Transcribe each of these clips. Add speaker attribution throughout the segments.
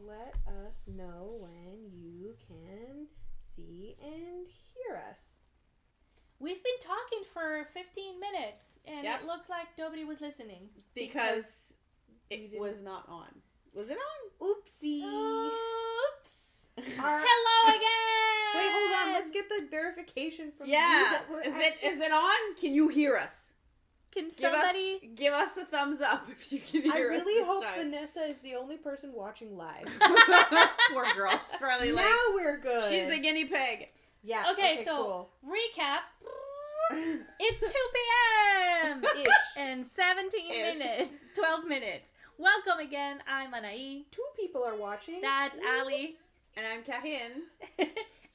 Speaker 1: let us know when you can see and hear us.
Speaker 2: We've been talking for 15 minutes, and it looks like nobody was listening.
Speaker 3: Because it was not on. Was it on?
Speaker 1: Oopsie.
Speaker 2: Oops.
Speaker 1: Our-
Speaker 2: Hello again.
Speaker 1: Wait, hold on. Let's get the verification from you.
Speaker 3: Yeah.
Speaker 1: That we're
Speaker 3: Is it on? Can you hear us?
Speaker 2: Can somebody...
Speaker 3: Give us a thumbs up if you can hear us.
Speaker 1: I really hope
Speaker 3: time.
Speaker 1: Vanessa is the only person watching live.
Speaker 3: Poor girl. She's probably like...
Speaker 1: Now we're good.
Speaker 3: She's the guinea pig.
Speaker 1: Yeah.
Speaker 2: Okay, so
Speaker 1: cool.
Speaker 2: recap. It's 2 p.m.
Speaker 1: Ish.
Speaker 2: and 17 minutes. 12 minutes. Welcome again. I'm Anahí.
Speaker 1: 2 people are watching.
Speaker 2: That's Ali.
Speaker 3: And I'm Carine.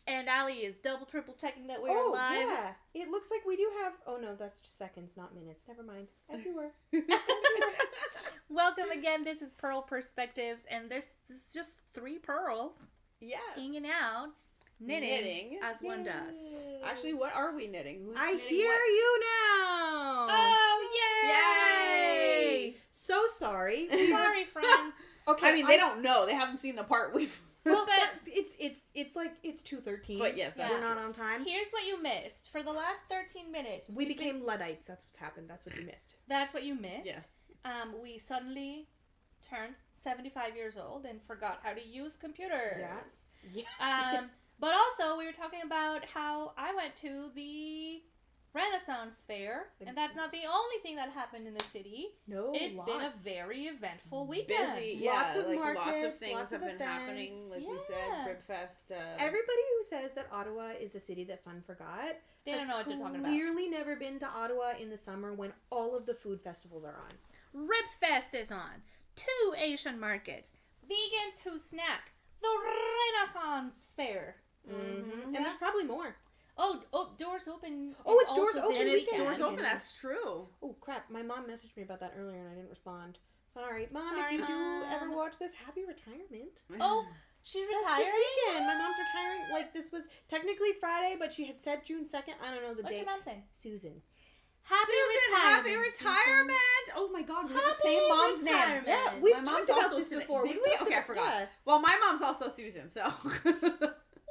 Speaker 2: And Ali is double, triple checking that we're live.
Speaker 1: Yeah. It looks like we do have... Oh, no, that's just seconds, not minutes. Never mind. As you were.
Speaker 2: Welcome again. This is Purl Perspectives, and this is just 3 pearls
Speaker 3: Yes.
Speaker 2: hanging out, knitting as one does.
Speaker 3: Actually, what are we knitting? Who's
Speaker 1: I
Speaker 3: knitting
Speaker 1: hear
Speaker 3: what?
Speaker 1: you now.
Speaker 2: Oh, yay!
Speaker 3: Yay!
Speaker 1: So sorry.
Speaker 2: Sorry, friends.
Speaker 1: Okay.
Speaker 3: I mean, they don't know. They haven't seen the part we've...
Speaker 1: Well, it's like it's 2:13.
Speaker 3: But yes, that's
Speaker 1: we're not on time.
Speaker 2: Here's what you missed. For the last 13 minutes,
Speaker 1: We became Luddites. That's what's happened. That's what you missed.
Speaker 2: That's what you missed.
Speaker 3: Yes.
Speaker 2: We suddenly turned 75 years old and forgot how to use computers.
Speaker 1: Yeah.
Speaker 2: But also, we were talking about how I went to the Renaissance Fair, and that's not the only thing that happened in the city.
Speaker 1: No,
Speaker 2: It's been a very eventful weekend.
Speaker 3: Busy,
Speaker 1: Lots
Speaker 3: yeah.
Speaker 1: of
Speaker 3: like
Speaker 1: markets,
Speaker 3: lots of things
Speaker 1: lots
Speaker 3: have
Speaker 1: of
Speaker 3: been happening. Like we said,
Speaker 2: Yeah.
Speaker 3: Ribfest.
Speaker 1: Everybody who says that Ottawa is the city that fun forgot
Speaker 2: They
Speaker 1: has
Speaker 2: don't know what they're talking about.
Speaker 1: clearly never been to Ottawa in the summer when all of the food festivals are on.
Speaker 2: Ribfest is on. 2 Asian markets. Vegans who snack. The Renaissance Fair.
Speaker 1: Mm-hmm. And there's probably more.
Speaker 2: Oh, doors open.
Speaker 1: Oh,
Speaker 2: is
Speaker 1: it's doors
Speaker 2: also
Speaker 1: open.
Speaker 3: and
Speaker 2: this
Speaker 3: it's
Speaker 1: weekend.
Speaker 3: doors open.
Speaker 1: Yeah.
Speaker 3: That's true.
Speaker 1: Oh, crap. My mom messaged me about that earlier and I didn't respond. Sorry. Mom,
Speaker 2: Sorry,
Speaker 1: if you
Speaker 2: Mom.
Speaker 1: do ever watch this, happy retirement.
Speaker 2: Oh, she's
Speaker 1: That's
Speaker 2: retiring?
Speaker 1: this weekend. My mom's retiring. Like, this was technically Friday, but she had said June 2nd. I don't know the
Speaker 2: What's
Speaker 1: date.
Speaker 2: your mom saying?
Speaker 1: Susan.
Speaker 2: Happy
Speaker 3: Susan,
Speaker 2: retirement.
Speaker 3: happy
Speaker 2: Susan.
Speaker 3: retirement! Oh my God, we have the
Speaker 2: Happy
Speaker 3: same mom's name.
Speaker 2: retirement.
Speaker 1: Yeah, we've
Speaker 3: My
Speaker 1: talked
Speaker 3: mom's
Speaker 1: about
Speaker 3: also
Speaker 1: this
Speaker 3: Susan.
Speaker 1: before.
Speaker 3: Did
Speaker 1: We've
Speaker 3: we?
Speaker 1: talked
Speaker 3: Okay, I
Speaker 1: about-
Speaker 3: forgot.
Speaker 1: yeah.
Speaker 3: Well, my mom's also Susan, so.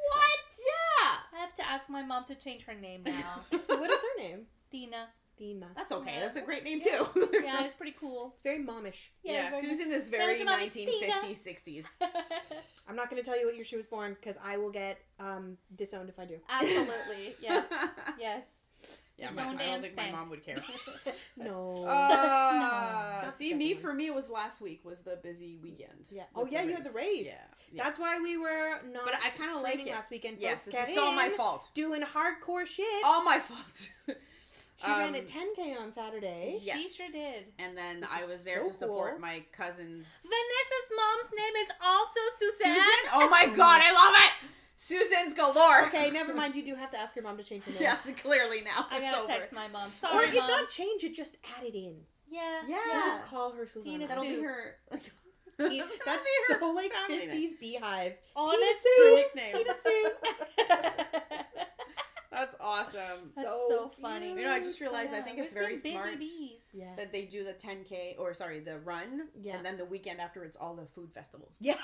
Speaker 2: What?
Speaker 3: Yeah.
Speaker 2: I have to ask my mom to change her name now.
Speaker 1: What is her name?
Speaker 2: Dina.
Speaker 1: Dina.
Speaker 3: That's okay.
Speaker 2: Yeah.
Speaker 3: That's a great name too.
Speaker 2: Yeah, it's pretty cool.
Speaker 1: It's very momish.
Speaker 3: Yeah,
Speaker 2: very
Speaker 3: Susan is
Speaker 2: That
Speaker 3: very
Speaker 2: was your mom, it's
Speaker 3: 1950s, 60s.
Speaker 1: I'm not going to tell you what year she was born because I will get disowned if I do.
Speaker 2: Absolutely. Yes. Yes.
Speaker 3: Yeah,
Speaker 2: Disowned
Speaker 3: I don't
Speaker 2: and
Speaker 3: think my
Speaker 2: spanked.
Speaker 3: mom would care.
Speaker 1: No.
Speaker 2: No.
Speaker 3: See, me for me, it was last week was the busy weekend.
Speaker 1: Yeah.
Speaker 3: with
Speaker 1: Oh, yeah,
Speaker 3: the
Speaker 1: you had the race.
Speaker 3: Yeah.
Speaker 1: That's why we were not
Speaker 3: But I kinda like
Speaker 1: streaming
Speaker 3: it.
Speaker 1: last weekend.
Speaker 3: Yes,
Speaker 1: folks.
Speaker 3: it's all my
Speaker 1: Carine
Speaker 3: fault.
Speaker 1: doing hardcore shit.
Speaker 3: All my fault.
Speaker 1: She ran a 10K on Saturday.
Speaker 3: Yes.
Speaker 2: She sure did.
Speaker 3: And then
Speaker 1: Which
Speaker 3: I
Speaker 1: is
Speaker 3: was there
Speaker 1: so
Speaker 3: to support
Speaker 1: cool.
Speaker 3: my cousin's.
Speaker 2: Vanessa's mom's name is also Suzanne.
Speaker 3: Susan? Oh my God, I love it! Susan's galore.
Speaker 1: Okay, never mind. You do have to ask your mom to change her name.
Speaker 3: Yes, clearly now.
Speaker 2: I
Speaker 3: It's
Speaker 2: gotta
Speaker 3: over.
Speaker 2: text my mom.
Speaker 1: Or
Speaker 2: Sorry,
Speaker 1: if
Speaker 2: Mom.
Speaker 1: not change it, just add it in.
Speaker 2: Yeah.
Speaker 3: Yeah.
Speaker 1: We'll just call her Susanna.
Speaker 2: Tina
Speaker 3: That'll be
Speaker 2: Sue.
Speaker 3: her.
Speaker 1: Tina- That's
Speaker 3: be her
Speaker 1: so like
Speaker 3: family
Speaker 1: 50s beehive.
Speaker 2: Honest
Speaker 3: Her
Speaker 1: Sue.
Speaker 3: nickname.
Speaker 2: Tina Sue.
Speaker 3: That's awesome.
Speaker 2: That's
Speaker 1: So
Speaker 2: so funny.
Speaker 3: You know, I just realized I think
Speaker 2: We've
Speaker 3: it's very
Speaker 2: been busy
Speaker 3: smart
Speaker 2: bees.
Speaker 1: Yeah.
Speaker 3: that they do the 10K, or sorry, the run,
Speaker 1: Yeah.
Speaker 3: and then the weekend after it's all the food festivals.
Speaker 1: Yeah.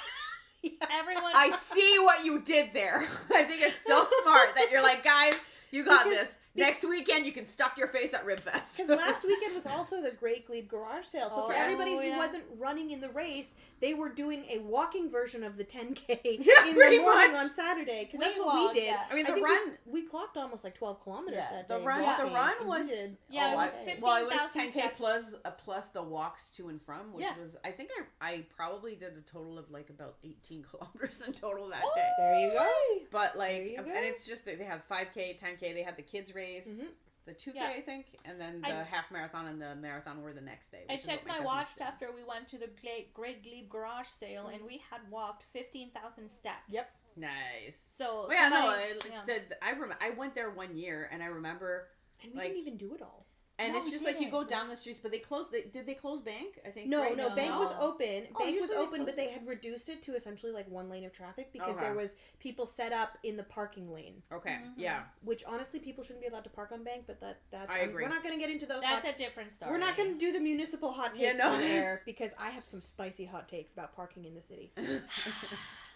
Speaker 2: Everyone.
Speaker 3: I see what you did there. I think it's so smart that you're like, guys, you got
Speaker 1: Because-
Speaker 3: this. Next weekend, you can stuff your face at Ribfest.
Speaker 1: Because last weekend was also the Great Glebe Garage Sale. So for
Speaker 2: Oh,
Speaker 1: everybody who
Speaker 2: yeah.
Speaker 1: wasn't running in the race, they were doing a walking version of the 10K
Speaker 3: Yeah,
Speaker 1: in
Speaker 3: pretty
Speaker 1: the morning
Speaker 3: much.
Speaker 1: on Saturday. Because
Speaker 2: We
Speaker 1: that's what
Speaker 2: walked,
Speaker 1: we did.
Speaker 2: yeah.
Speaker 3: I mean, the
Speaker 1: think
Speaker 3: run.
Speaker 1: we clocked almost like 12 kilometers that
Speaker 3: The
Speaker 1: day.
Speaker 3: run,
Speaker 1: walking,
Speaker 3: the run
Speaker 1: and
Speaker 3: was.
Speaker 1: we did.
Speaker 2: Yeah, it was
Speaker 1: I-
Speaker 2: 15,000
Speaker 3: Well, it was 10K
Speaker 2: steps.
Speaker 3: plus the walks to and from, which
Speaker 1: Yeah.
Speaker 3: was, I think I probably did a total of like about 18 kilometers in total that day.
Speaker 1: There you go.
Speaker 3: But
Speaker 1: There you
Speaker 3: like,
Speaker 1: go.
Speaker 3: and it's just that they have 5K, 10K. They had the kids race,
Speaker 1: Mhm.
Speaker 3: the 2K,
Speaker 2: Yeah.
Speaker 3: I think, and then the
Speaker 2: I-
Speaker 3: half marathon and the marathon were the next day.
Speaker 2: I
Speaker 3: which is
Speaker 2: checked
Speaker 3: what
Speaker 2: my
Speaker 3: cousins
Speaker 2: watch
Speaker 3: did.
Speaker 2: after we went to the Great Glebe Garage Sale, and we had walked 15,000 steps.
Speaker 1: Yep.
Speaker 3: Nice.
Speaker 2: So
Speaker 3: Well, yeah, no,
Speaker 2: somebody- yeah.
Speaker 3: I went there one year, and I remember
Speaker 1: And we
Speaker 3: Like-
Speaker 1: didn't even do it all.
Speaker 3: And
Speaker 2: No,
Speaker 3: it's
Speaker 2: we
Speaker 3: just like you
Speaker 2: didn't.
Speaker 3: go down the streets, but they closed. Did they close Bank? I think.
Speaker 1: No,
Speaker 3: right
Speaker 1: no,
Speaker 3: now?
Speaker 1: Bank was open.
Speaker 3: Oh,
Speaker 1: Bank was
Speaker 3: usually they
Speaker 1: open,
Speaker 3: close
Speaker 1: but they
Speaker 3: it.
Speaker 1: had reduced it to essentially like one lane of traffic because
Speaker 3: Okay.
Speaker 1: there was people set up in the parking lane.
Speaker 3: Okay.
Speaker 2: Mhm.
Speaker 3: Yeah.
Speaker 1: Which honestly, people shouldn't be allowed to park on Bank, but that's.
Speaker 3: I agree.
Speaker 1: We're not going to get into those.
Speaker 2: That's a different story.
Speaker 1: We're not going to do the municipal hot
Speaker 3: Yeah,
Speaker 1: takes
Speaker 3: no.
Speaker 1: on air because I have some spicy hot takes about parking in the city.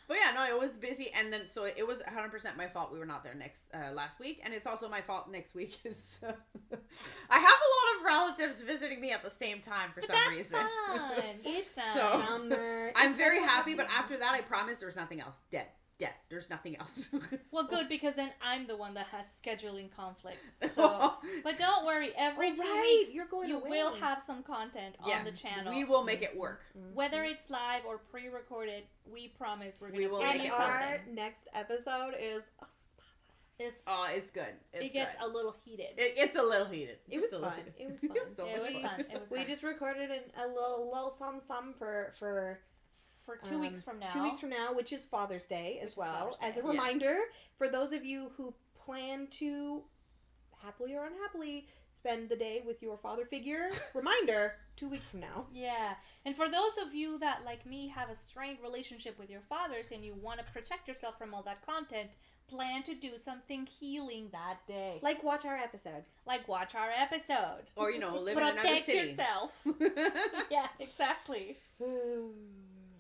Speaker 3: But yeah, no, it was busy, and then so it was 100% my fault we were not there last week, and it's also my fault next week is I have a lot of relatives visiting me at the same time for
Speaker 2: But
Speaker 3: some
Speaker 2: that's
Speaker 3: reason.
Speaker 2: fun. It's
Speaker 3: So-
Speaker 2: fun.
Speaker 1: Summer.
Speaker 3: I'm
Speaker 1: It's
Speaker 3: very
Speaker 1: gonna
Speaker 3: happy,
Speaker 1: happen.
Speaker 3: but after that, I promise there's nothing else. Dead. There's nothing else.
Speaker 2: Well,
Speaker 3: So-
Speaker 2: good, because then I'm the one that has scheduling conflicts. So, but don't worry, every
Speaker 1: Oh,
Speaker 2: 2
Speaker 1: right,
Speaker 2: weeks
Speaker 1: you're going
Speaker 2: you
Speaker 1: away.
Speaker 2: will have some content on the channel.
Speaker 3: we will make it work.
Speaker 2: Whether it's live or pre-recorded, we promise we're
Speaker 3: We
Speaker 2: gonna
Speaker 3: will
Speaker 2: give
Speaker 1: And
Speaker 3: make
Speaker 2: you
Speaker 3: it
Speaker 1: our
Speaker 2: something.
Speaker 1: next episode is.
Speaker 2: It's,
Speaker 3: Oh, it's good.
Speaker 2: it gets a little heated.
Speaker 3: It's a little heated.
Speaker 1: It
Speaker 3: Just
Speaker 1: was
Speaker 3: a little
Speaker 1: fun.
Speaker 3: heated.
Speaker 1: It was fun.
Speaker 3: It was so
Speaker 2: It
Speaker 3: much
Speaker 2: was fun. It was
Speaker 1: We
Speaker 2: fun.
Speaker 1: just recorded a little some for
Speaker 2: For 2 weeks from now.
Speaker 1: 2 weeks from now, which is Father's Day as
Speaker 2: Which is
Speaker 1: well.
Speaker 2: Father's
Speaker 1: As a
Speaker 2: Day.
Speaker 1: reminder, for those of you who plan to, happily or unhappily, spend the day with your father figure, reminder, 2 weeks from now.
Speaker 2: Yeah. And for those of you that, like me, have a strained relationship with your fathers and you want to protect yourself from all that content, plan to do something healing that day.
Speaker 1: Like, watch our episode.
Speaker 2: Like watch our episode.
Speaker 3: Or, live in another
Speaker 2: Protect
Speaker 3: city.
Speaker 2: yourself. Yeah, exactly.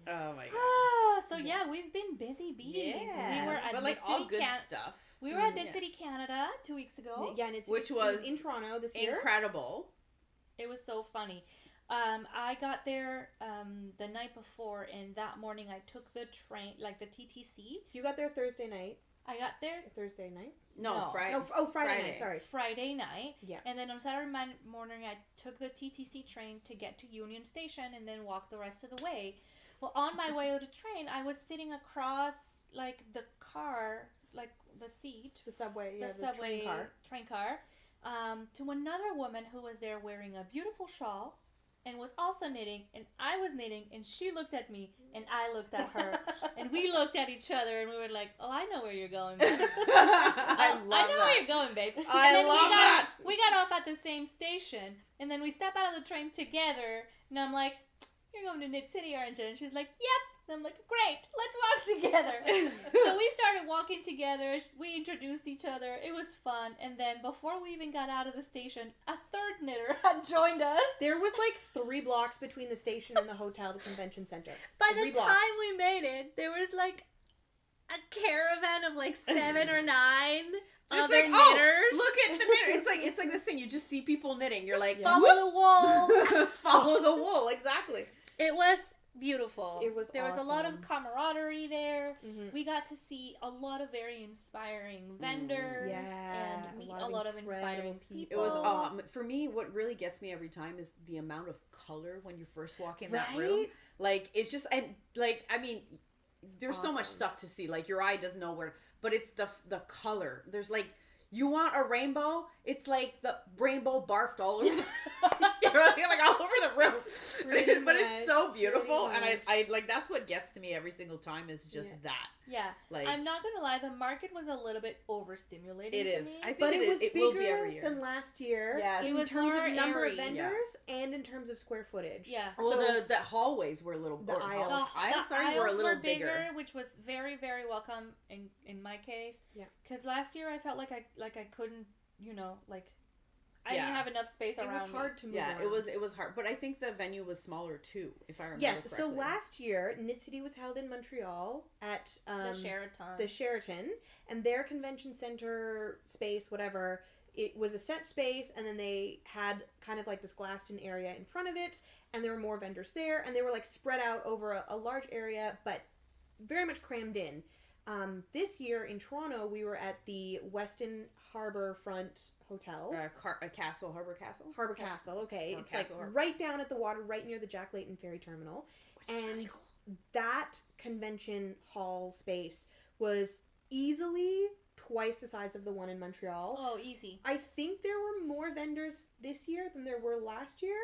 Speaker 3: Oh my god.
Speaker 2: So yeah, we've been busy bees.
Speaker 3: Yeah.
Speaker 2: We were at
Speaker 3: but like
Speaker 2: Knit
Speaker 3: all
Speaker 2: City
Speaker 3: good
Speaker 2: Can-
Speaker 3: stuff.
Speaker 2: We were at Knit
Speaker 3: Yeah.
Speaker 2: City, Canada 2 weeks ago.
Speaker 1: Yeah, and
Speaker 3: Which
Speaker 1: it
Speaker 3: was
Speaker 1: in Toronto this year.
Speaker 3: Incredible.
Speaker 2: It was so funny. I got there the night before, and that morning I took the train, like the TTC.
Speaker 1: You got there Thursday night.
Speaker 2: I got there
Speaker 1: Thursday night?
Speaker 2: No.
Speaker 3: Friday.
Speaker 1: Oh, Friday night, sorry.
Speaker 2: Friday night.
Speaker 1: Yeah.
Speaker 2: And then on Saturday morning, I took the TTC train to get to Union Station and then walk the rest of the way. Well, on my way to the train, I was sitting across, like, the car, like, the seat.
Speaker 1: The subway, yeah,
Speaker 2: the
Speaker 1: the
Speaker 2: subway
Speaker 1: train car.
Speaker 2: to another woman who was there wearing a beautiful shawl and was also knitting, and I was knitting, and she looked at me, and I looked at her, and we looked at each other, and we were like, oh, I know where you're going, babe.
Speaker 3: I love
Speaker 2: I know where
Speaker 3: that.
Speaker 2: you're going, babe.
Speaker 3: I
Speaker 2: And then
Speaker 3: love that.
Speaker 2: We got off at the same station, and then we step out of the train together, and I'm like, you're going to Knit City, aren't you? And she's like, yep. And I'm like, great, let's walk together. So we started walking together. We introduced each other. It was fun. And then before we even got out of the station, a third knitter had joined us.
Speaker 1: There was like 3 blocks between the station and the hotel, the convention center.
Speaker 2: By
Speaker 1: 3
Speaker 2: the
Speaker 1: blocks.
Speaker 2: time we made it, there was like a caravan of like 7 or 9
Speaker 3: Just
Speaker 2: other
Speaker 3: like,
Speaker 2: knitters.
Speaker 3: look at the knitter. It's like this thing. You just see people knitting. You're like,
Speaker 2: Follow the wool.
Speaker 3: follow the wool. Exactly.
Speaker 2: It was beautiful.
Speaker 1: There
Speaker 2: was a lot of
Speaker 1: awesome.
Speaker 2: camaraderie there.
Speaker 1: Mhm.
Speaker 2: We got to see a lot of very inspiring vendors
Speaker 1: Yeah,
Speaker 2: and meet
Speaker 1: a
Speaker 2: a
Speaker 1: lot
Speaker 2: lot
Speaker 1: of
Speaker 2: of inspiring
Speaker 1: incredible
Speaker 2: people.
Speaker 3: It was for me. What really gets me every time is the amount of color when you first walk in that room.
Speaker 1: Right?
Speaker 3: Like it's just and like I mean, there's so much
Speaker 1: Awesome.
Speaker 3: stuff to see. Like your eye doesn't know where, but it's the color. There's like. You want a rainbow? It's like the rainbow barfed all over, like all over the room.
Speaker 1: Pretty
Speaker 3: But it's so
Speaker 1: much,
Speaker 3: beautiful,
Speaker 1: pretty
Speaker 3: and
Speaker 1: much.
Speaker 3: I like that's what gets to me every single time is just
Speaker 1: Yeah.
Speaker 3: that.
Speaker 2: Yeah,
Speaker 3: Like
Speaker 2: I'm not gonna lie, the market was a little bit overstimulating
Speaker 3: it
Speaker 2: to
Speaker 3: is.
Speaker 2: me.
Speaker 3: I think
Speaker 1: But
Speaker 3: it
Speaker 1: it was
Speaker 3: will be
Speaker 1: bigger
Speaker 3: every year.
Speaker 1: than last year
Speaker 3: Yes.
Speaker 1: in
Speaker 2: It was
Speaker 1: terms
Speaker 2: more
Speaker 1: of number
Speaker 2: airy.
Speaker 1: of vendors and in terms of square footage.
Speaker 2: Yeah.
Speaker 3: Well,
Speaker 1: So-
Speaker 3: the hallways were a little
Speaker 1: The
Speaker 3: or
Speaker 1: aisles.
Speaker 3: aisles,
Speaker 2: The
Speaker 3: sorry, were a
Speaker 2: aisles
Speaker 3: little bigger.
Speaker 2: which was very, very welcome in my case.
Speaker 1: Yeah.
Speaker 2: Because last year I felt like I couldn't, like I
Speaker 3: Yeah.
Speaker 2: didn't have enough space
Speaker 1: It
Speaker 2: around
Speaker 1: was
Speaker 2: me.
Speaker 1: hard to move
Speaker 3: Yeah,
Speaker 1: around.
Speaker 3: it was hard, but I think the venue was smaller too, if I remember
Speaker 1: Yes,
Speaker 3: correctly.
Speaker 1: so last year, Knit City was held in Montreal at
Speaker 2: The Sheraton.
Speaker 1: the Sheraton, and their convention center space, whatever, it was a set space, and then they had kind of like this glassed-in area in front of it, and there were more vendors there, and they were like spread out over a large area, but very much crammed in. This year in Toronto, we were at the Weston Harbour Front Hotel.
Speaker 3: Castle, Harbor Castle?
Speaker 1: Harbor Castle, okay.
Speaker 3: Oh,
Speaker 1: It's
Speaker 3: Castle
Speaker 1: like
Speaker 3: Harbor.
Speaker 1: right down at the water, right near the Jack Layton Ferry Terminal.
Speaker 3: Which is really
Speaker 1: And
Speaker 3: cool.
Speaker 1: that convention hall space was easily twice the size of the one in Montreal.
Speaker 2: Oh, easy.
Speaker 1: I think there were more vendors this year than there were last year,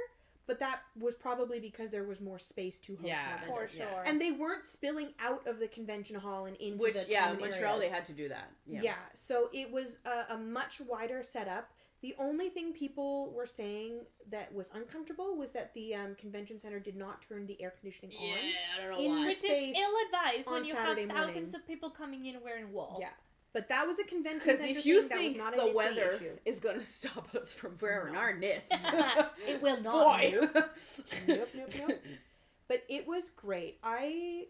Speaker 1: but that was probably because there was more space to host
Speaker 3: Yeah,
Speaker 1: more vendors.
Speaker 2: For sure.
Speaker 3: yeah.
Speaker 1: And they weren't spilling out of the convention hall and into
Speaker 3: Which,
Speaker 1: the
Speaker 3: yeah,
Speaker 1: common
Speaker 3: Montreal,
Speaker 1: areas.
Speaker 3: they had to do that.
Speaker 1: Yeah, so it was a much wider setup. The only thing people were saying that was uncomfortable was that the convention center did not turn the air conditioning on.
Speaker 3: I don't know
Speaker 1: In
Speaker 3: why.
Speaker 1: the
Speaker 2: Which is
Speaker 1: space
Speaker 2: ill-advised when
Speaker 1: on
Speaker 2: you
Speaker 1: Saturday
Speaker 2: have thousands
Speaker 1: morning.
Speaker 2: of people coming in wearing wool.
Speaker 1: Yeah. But that was a convention
Speaker 3: Because
Speaker 1: center
Speaker 3: if you
Speaker 1: thing, that was
Speaker 3: think
Speaker 1: not a
Speaker 3: the
Speaker 1: Knit City
Speaker 3: weather
Speaker 1: issue.
Speaker 3: is going to stop us from wearing
Speaker 1: No.
Speaker 3: our knits,
Speaker 2: It will not.
Speaker 3: boy.
Speaker 1: Nope. But it was great. I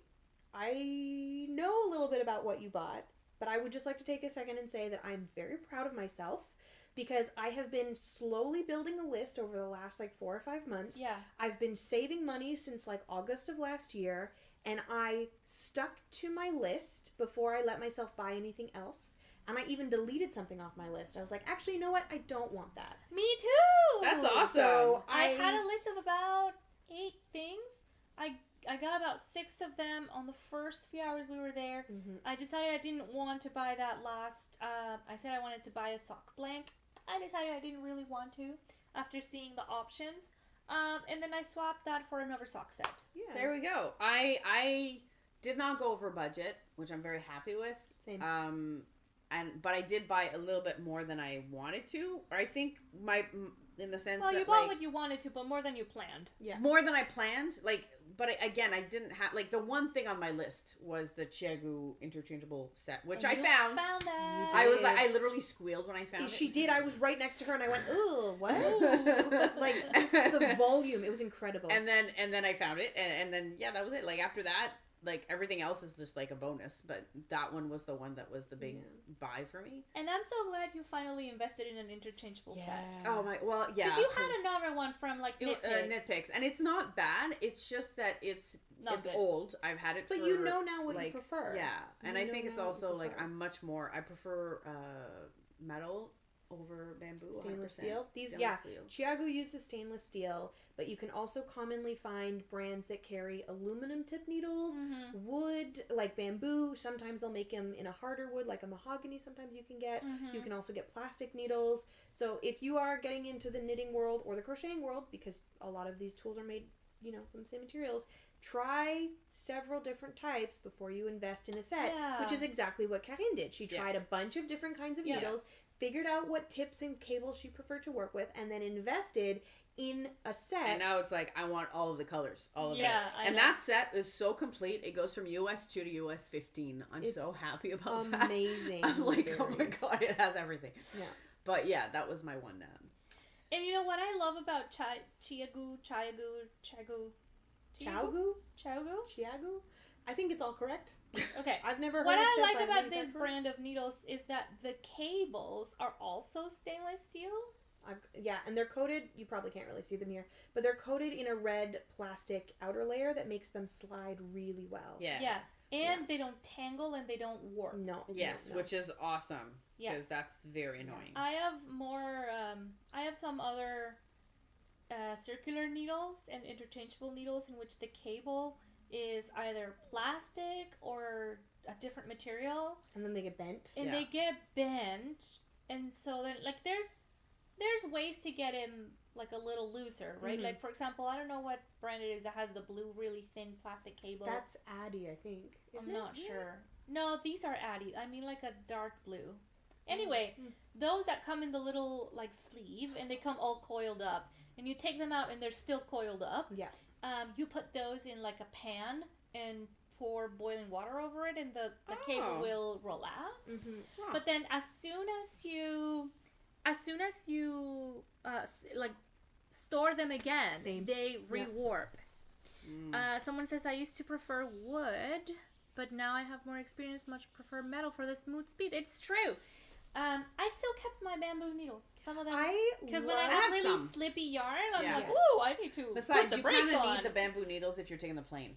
Speaker 1: know a little bit about what you bought, but I would just like to take a second and say that I'm very proud of myself because I have been slowly building a list over the last 4 or 5 months.
Speaker 2: Yeah.
Speaker 1: I've been saving money since August of last year, and I stuck to my list before I let myself buy anything else. And I even deleted something off my list. I was like, actually, you know what? I don't want that.
Speaker 2: Me too.
Speaker 3: That's awesome.
Speaker 1: So
Speaker 2: I had a list of about 8 things. I got about 6 of them on the first few hours we were there.
Speaker 1: Mhm.
Speaker 2: I decided I didn't want to buy that last. I said I wanted to buy a sock blank. I decided I didn't really want to after seeing the options. And then I swapped that for another sock set.
Speaker 1: Yeah.
Speaker 3: There we go. I did not go over budget, which I'm very happy with.
Speaker 1: Same.
Speaker 3: But I did buy a little bit more than I wanted to. Or I think in the sense
Speaker 2: Well,
Speaker 3: that
Speaker 2: you bought what you wanted to, but more than you planned.
Speaker 1: Yeah.
Speaker 3: more than I planned. But again, I didn't have the one thing on my list was the Chiagu interchangeable set, which
Speaker 2: And
Speaker 3: I
Speaker 2: you
Speaker 3: found.
Speaker 2: Found that.
Speaker 3: I was
Speaker 1: did.
Speaker 3: I literally squealed when I found it.
Speaker 1: She did. I was right next to her, and I went, "Ooh, what?"
Speaker 3: Like
Speaker 1: Just the volume. It was incredible.
Speaker 3: And then I found it, and then that was it. After that, everything else is just a bonus. But that one was the one that was the big buy for me.
Speaker 2: And I'm so glad you finally invested in an interchangeable set.
Speaker 3: Oh my, well, yeah.
Speaker 2: Because you had another one from Knitpicks.
Speaker 3: Knitpicks, and it's not bad. It's just that it's
Speaker 2: Not good.
Speaker 3: old. I've had it,
Speaker 1: But
Speaker 3: for,
Speaker 1: you know now what you prefer.
Speaker 3: Yeah, and
Speaker 1: You
Speaker 3: I
Speaker 1: know
Speaker 3: think it's
Speaker 1: now what you
Speaker 3: also
Speaker 1: prefer.
Speaker 3: I'm much more. I prefer metal over bamboo.
Speaker 1: Stainless
Speaker 3: 100%.
Speaker 1: steel.
Speaker 3: Stainless steel.
Speaker 1: Chiago uses stainless steel, but you can also commonly find brands that carry aluminum tip needles,
Speaker 2: Mm-hmm.
Speaker 1: wood, like bamboo. Sometimes they'll make them in a harder wood, like a mahogany. Sometimes you can get.
Speaker 2: Mm-hmm.
Speaker 1: You can also get plastic needles. So if you are getting into the knitting world or the crocheting world, because a lot of these tools are made, from the same materials, try several different types before you invest in a set,
Speaker 2: Yeah.
Speaker 1: which is exactly what Carine did. She tried a bunch of different kinds of
Speaker 2: Yeah.
Speaker 1: needles, figured out what tips and cables she preferred to work with, and then invested in a set.
Speaker 3: And now it's I want all of the colors, all of it.
Speaker 2: Yeah, I
Speaker 3: And
Speaker 2: know.
Speaker 3: that set is so complete. It goes from US 2 to US 15. I'm
Speaker 1: It's
Speaker 3: so happy about that.
Speaker 1: amazing.
Speaker 3: I'm like, oh my
Speaker 1: blueberries.
Speaker 3: god, it has everything.
Speaker 1: Yeah.
Speaker 3: But yeah, that was my one.
Speaker 2: And you know what I love about Chiagu?
Speaker 1: Chiagu? I think it's all correct.
Speaker 2: Okay.
Speaker 1: I've never heard
Speaker 2: What
Speaker 1: it
Speaker 2: I
Speaker 1: said
Speaker 2: like
Speaker 1: by a
Speaker 2: about this
Speaker 1: manufacturer.
Speaker 2: brand of needles is that the cables are also stainless steel.
Speaker 1: And they're coated, you probably can't really see them here, but they're coated in a red plastic outer layer that makes them slide really well.
Speaker 3: Yeah.
Speaker 2: Yeah. And they don't tangle and they don't warp.
Speaker 1: No.
Speaker 3: Yes,
Speaker 1: no.
Speaker 3: which is awesome.
Speaker 2: Yeah.
Speaker 3: Because that's very annoying.
Speaker 2: I have more, I have some other circular needles and interchangeable needles in which the cable is either plastic or a different material.
Speaker 1: And then they get bent.
Speaker 2: And they get bent. And so then, there's ways to get him, a little looser, right?
Speaker 1: Mhm.
Speaker 2: For example, I don't know what brand it is that has the blue, really thin plastic cable.
Speaker 1: That's Addy, I think.
Speaker 2: I'm
Speaker 1: Isn't it?
Speaker 2: not
Speaker 1: Yeah.
Speaker 2: sure. No, these are Addy. I mean, a dark blue. Anyway, those that come in the little, sleeve, and they come all coiled up. And you take them out, and they're still coiled up.
Speaker 1: Yeah.
Speaker 2: You put those in, a pan and pour boiling water over it, and the cable will relax.
Speaker 1: Mm-hmm.
Speaker 2: But then as soon as you store them again,
Speaker 1: Same.
Speaker 2: they rewarp.
Speaker 3: Mm.
Speaker 2: Someone says, I used to prefer wood, but now I have more experience, much prefer metal for the smooth speed. It's true. I still kept my bamboo needles. Some of them. Because when I have
Speaker 3: have
Speaker 2: really
Speaker 3: some.
Speaker 2: slippy yarn, I'm
Speaker 3: Yeah.
Speaker 2: like, ooh, I need to
Speaker 3: Besides,
Speaker 2: put the
Speaker 3: you
Speaker 2: brakes
Speaker 3: kind of
Speaker 2: on.
Speaker 3: need the bamboo needles if you're taking the plane.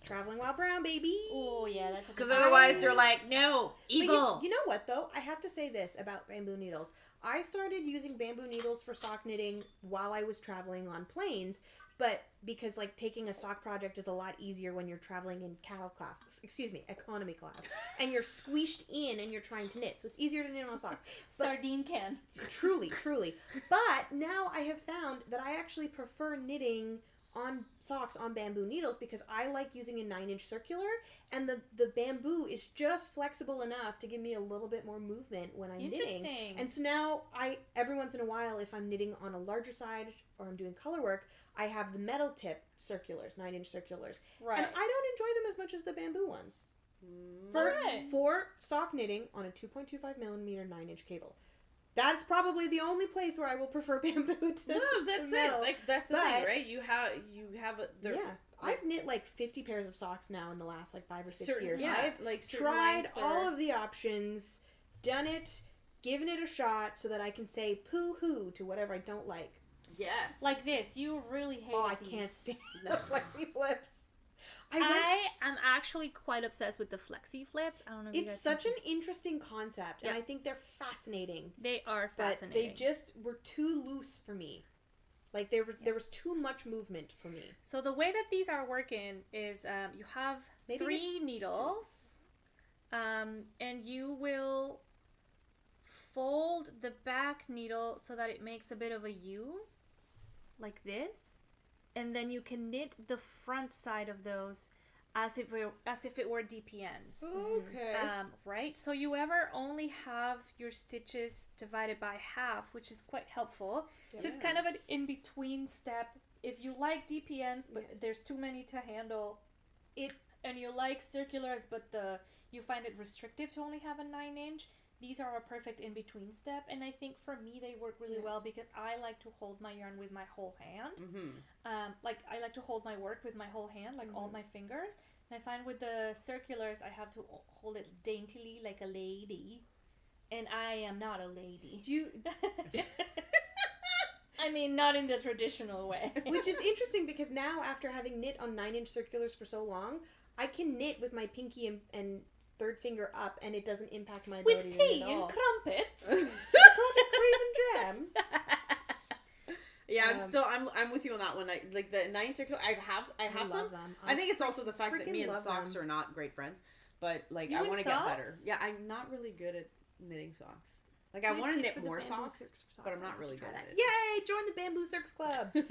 Speaker 1: Traveling while brown, baby.
Speaker 2: Oh, yeah, that's
Speaker 3: Because
Speaker 2: a
Speaker 3: otherwise they're like, no,
Speaker 1: But
Speaker 3: evil.
Speaker 1: you know what, though? I have to say this about bamboo needles. I started using bamboo needles for sock knitting while I was traveling on planes, but because, taking a sock project is a lot easier when you're traveling in economy class, and you're squished in and you're trying to knit, so it's easier to knit on a sock. But
Speaker 2: sardine can.
Speaker 1: truly. But now I have found that I actually prefer knitting on socks on bamboo needles because I like using a 9-inch circular, and the bamboo is just flexible enough to give me a little bit more movement when I'm knitting. And so now every once in a while, if I'm knitting on a larger side or I'm doing color work, I have the metal tip circulars, 9-inch circulars.
Speaker 2: Right.
Speaker 1: And I don't enjoy them as much as the bamboo ones.
Speaker 2: Right.
Speaker 1: For sock knitting on a 2.25 millimeter 9-inch cable. That's probably the only place where I will prefer bamboo to
Speaker 3: that's
Speaker 1: metal.
Speaker 3: it. Like that's the thing, right? You have
Speaker 1: I've knit like 50 pairs of socks now in the last like 5 or 6 years.
Speaker 3: Yeah,
Speaker 1: I've
Speaker 3: like
Speaker 1: tried all of the options, done it, given it a shot so that I can say poo-hoo to whatever I don't like.
Speaker 3: Yes.
Speaker 2: Like this. You really hate
Speaker 1: I
Speaker 2: these.
Speaker 1: can't stand the flexi flips.
Speaker 2: I am actually quite obsessed with the flexi flips. I don't know if you guys
Speaker 1: It's such
Speaker 2: can
Speaker 1: an interesting concept, and I think they're fascinating.
Speaker 2: They are
Speaker 1: But
Speaker 2: fascinating.
Speaker 1: they just were too loose for me. Like there was too much movement for me.
Speaker 2: So the way that these are working is you have
Speaker 1: Maybe
Speaker 2: 3 needles, and you will fold the back needle so that it makes a bit of a U, like this, and then you can knit the front side of those as if it were DPNs.
Speaker 1: Okay.
Speaker 2: Right? So you ever only have your stitches divided by half, which is quite helpful.
Speaker 1: Yeah.
Speaker 2: Just kind of an in-between step. If you like DPNs, but there's too many to handle it, and you like circulars, but you find it restrictive to only have a 9-inch, these are a perfect in-between step, and I think for me they work really well because I like to hold my yarn with my whole hand. Like I like to hold my work with my whole hand, like all my fingers. And I find with the circulars, I have to hold it daintily like a lady, and I am not a lady.
Speaker 1: Do you?
Speaker 2: I mean, not in the traditional way.
Speaker 1: Which is interesting because now, after having knit on 9-inch circulars for so long, I can knit with my pinky and third finger up, and it doesn't impact my ability
Speaker 2: with
Speaker 1: to knit
Speaker 2: tea
Speaker 1: at
Speaker 2: and
Speaker 1: all.
Speaker 2: crumpets.
Speaker 1: Cream and jam.
Speaker 3: Yeah, I'm with you on that one. Like the 9 circular, I have some.
Speaker 1: Love them.
Speaker 3: I think it's also the fact that me and
Speaker 1: love
Speaker 3: socks
Speaker 1: them.
Speaker 3: are not great friends, but like
Speaker 2: You
Speaker 3: I
Speaker 2: and
Speaker 3: want to get better.
Speaker 2: socks?
Speaker 3: Yeah, I'm not really good at knitting socks. Like I want to knit more socks, but I'm not really good at it.
Speaker 1: Yay! Join the Bamboo Circus Club. Woo!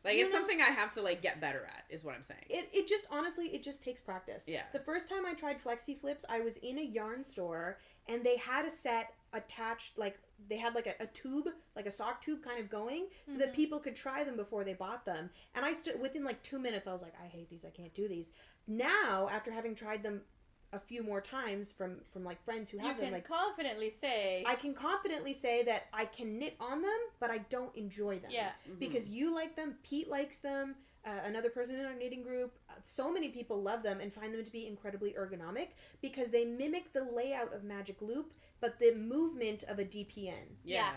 Speaker 3: Like it's something I have to like get better at, is what I'm saying.
Speaker 1: It just honestly, it just takes practice.
Speaker 3: Yeah.
Speaker 1: The first time I tried flexi flips, I was in a yarn store and they had a set attached, like they had like a tube, like a sock tube kind of going, so that people could try them before they bought them. And I stood within like 2 minutes. I was like, I hate these. I can't do these. Now, after having tried them a few more times from like friends who have them, like
Speaker 2: confidently say,
Speaker 1: I can confidently say that I can knit on them, but I don't enjoy them.
Speaker 2: yeah,
Speaker 1: Because you like them, Pete likes them, another person in our knitting group, so many people love them and find them to be incredibly ergonomic because they mimic the layout of Magic Loop, but the movement of a DPN.
Speaker 2: Yeah.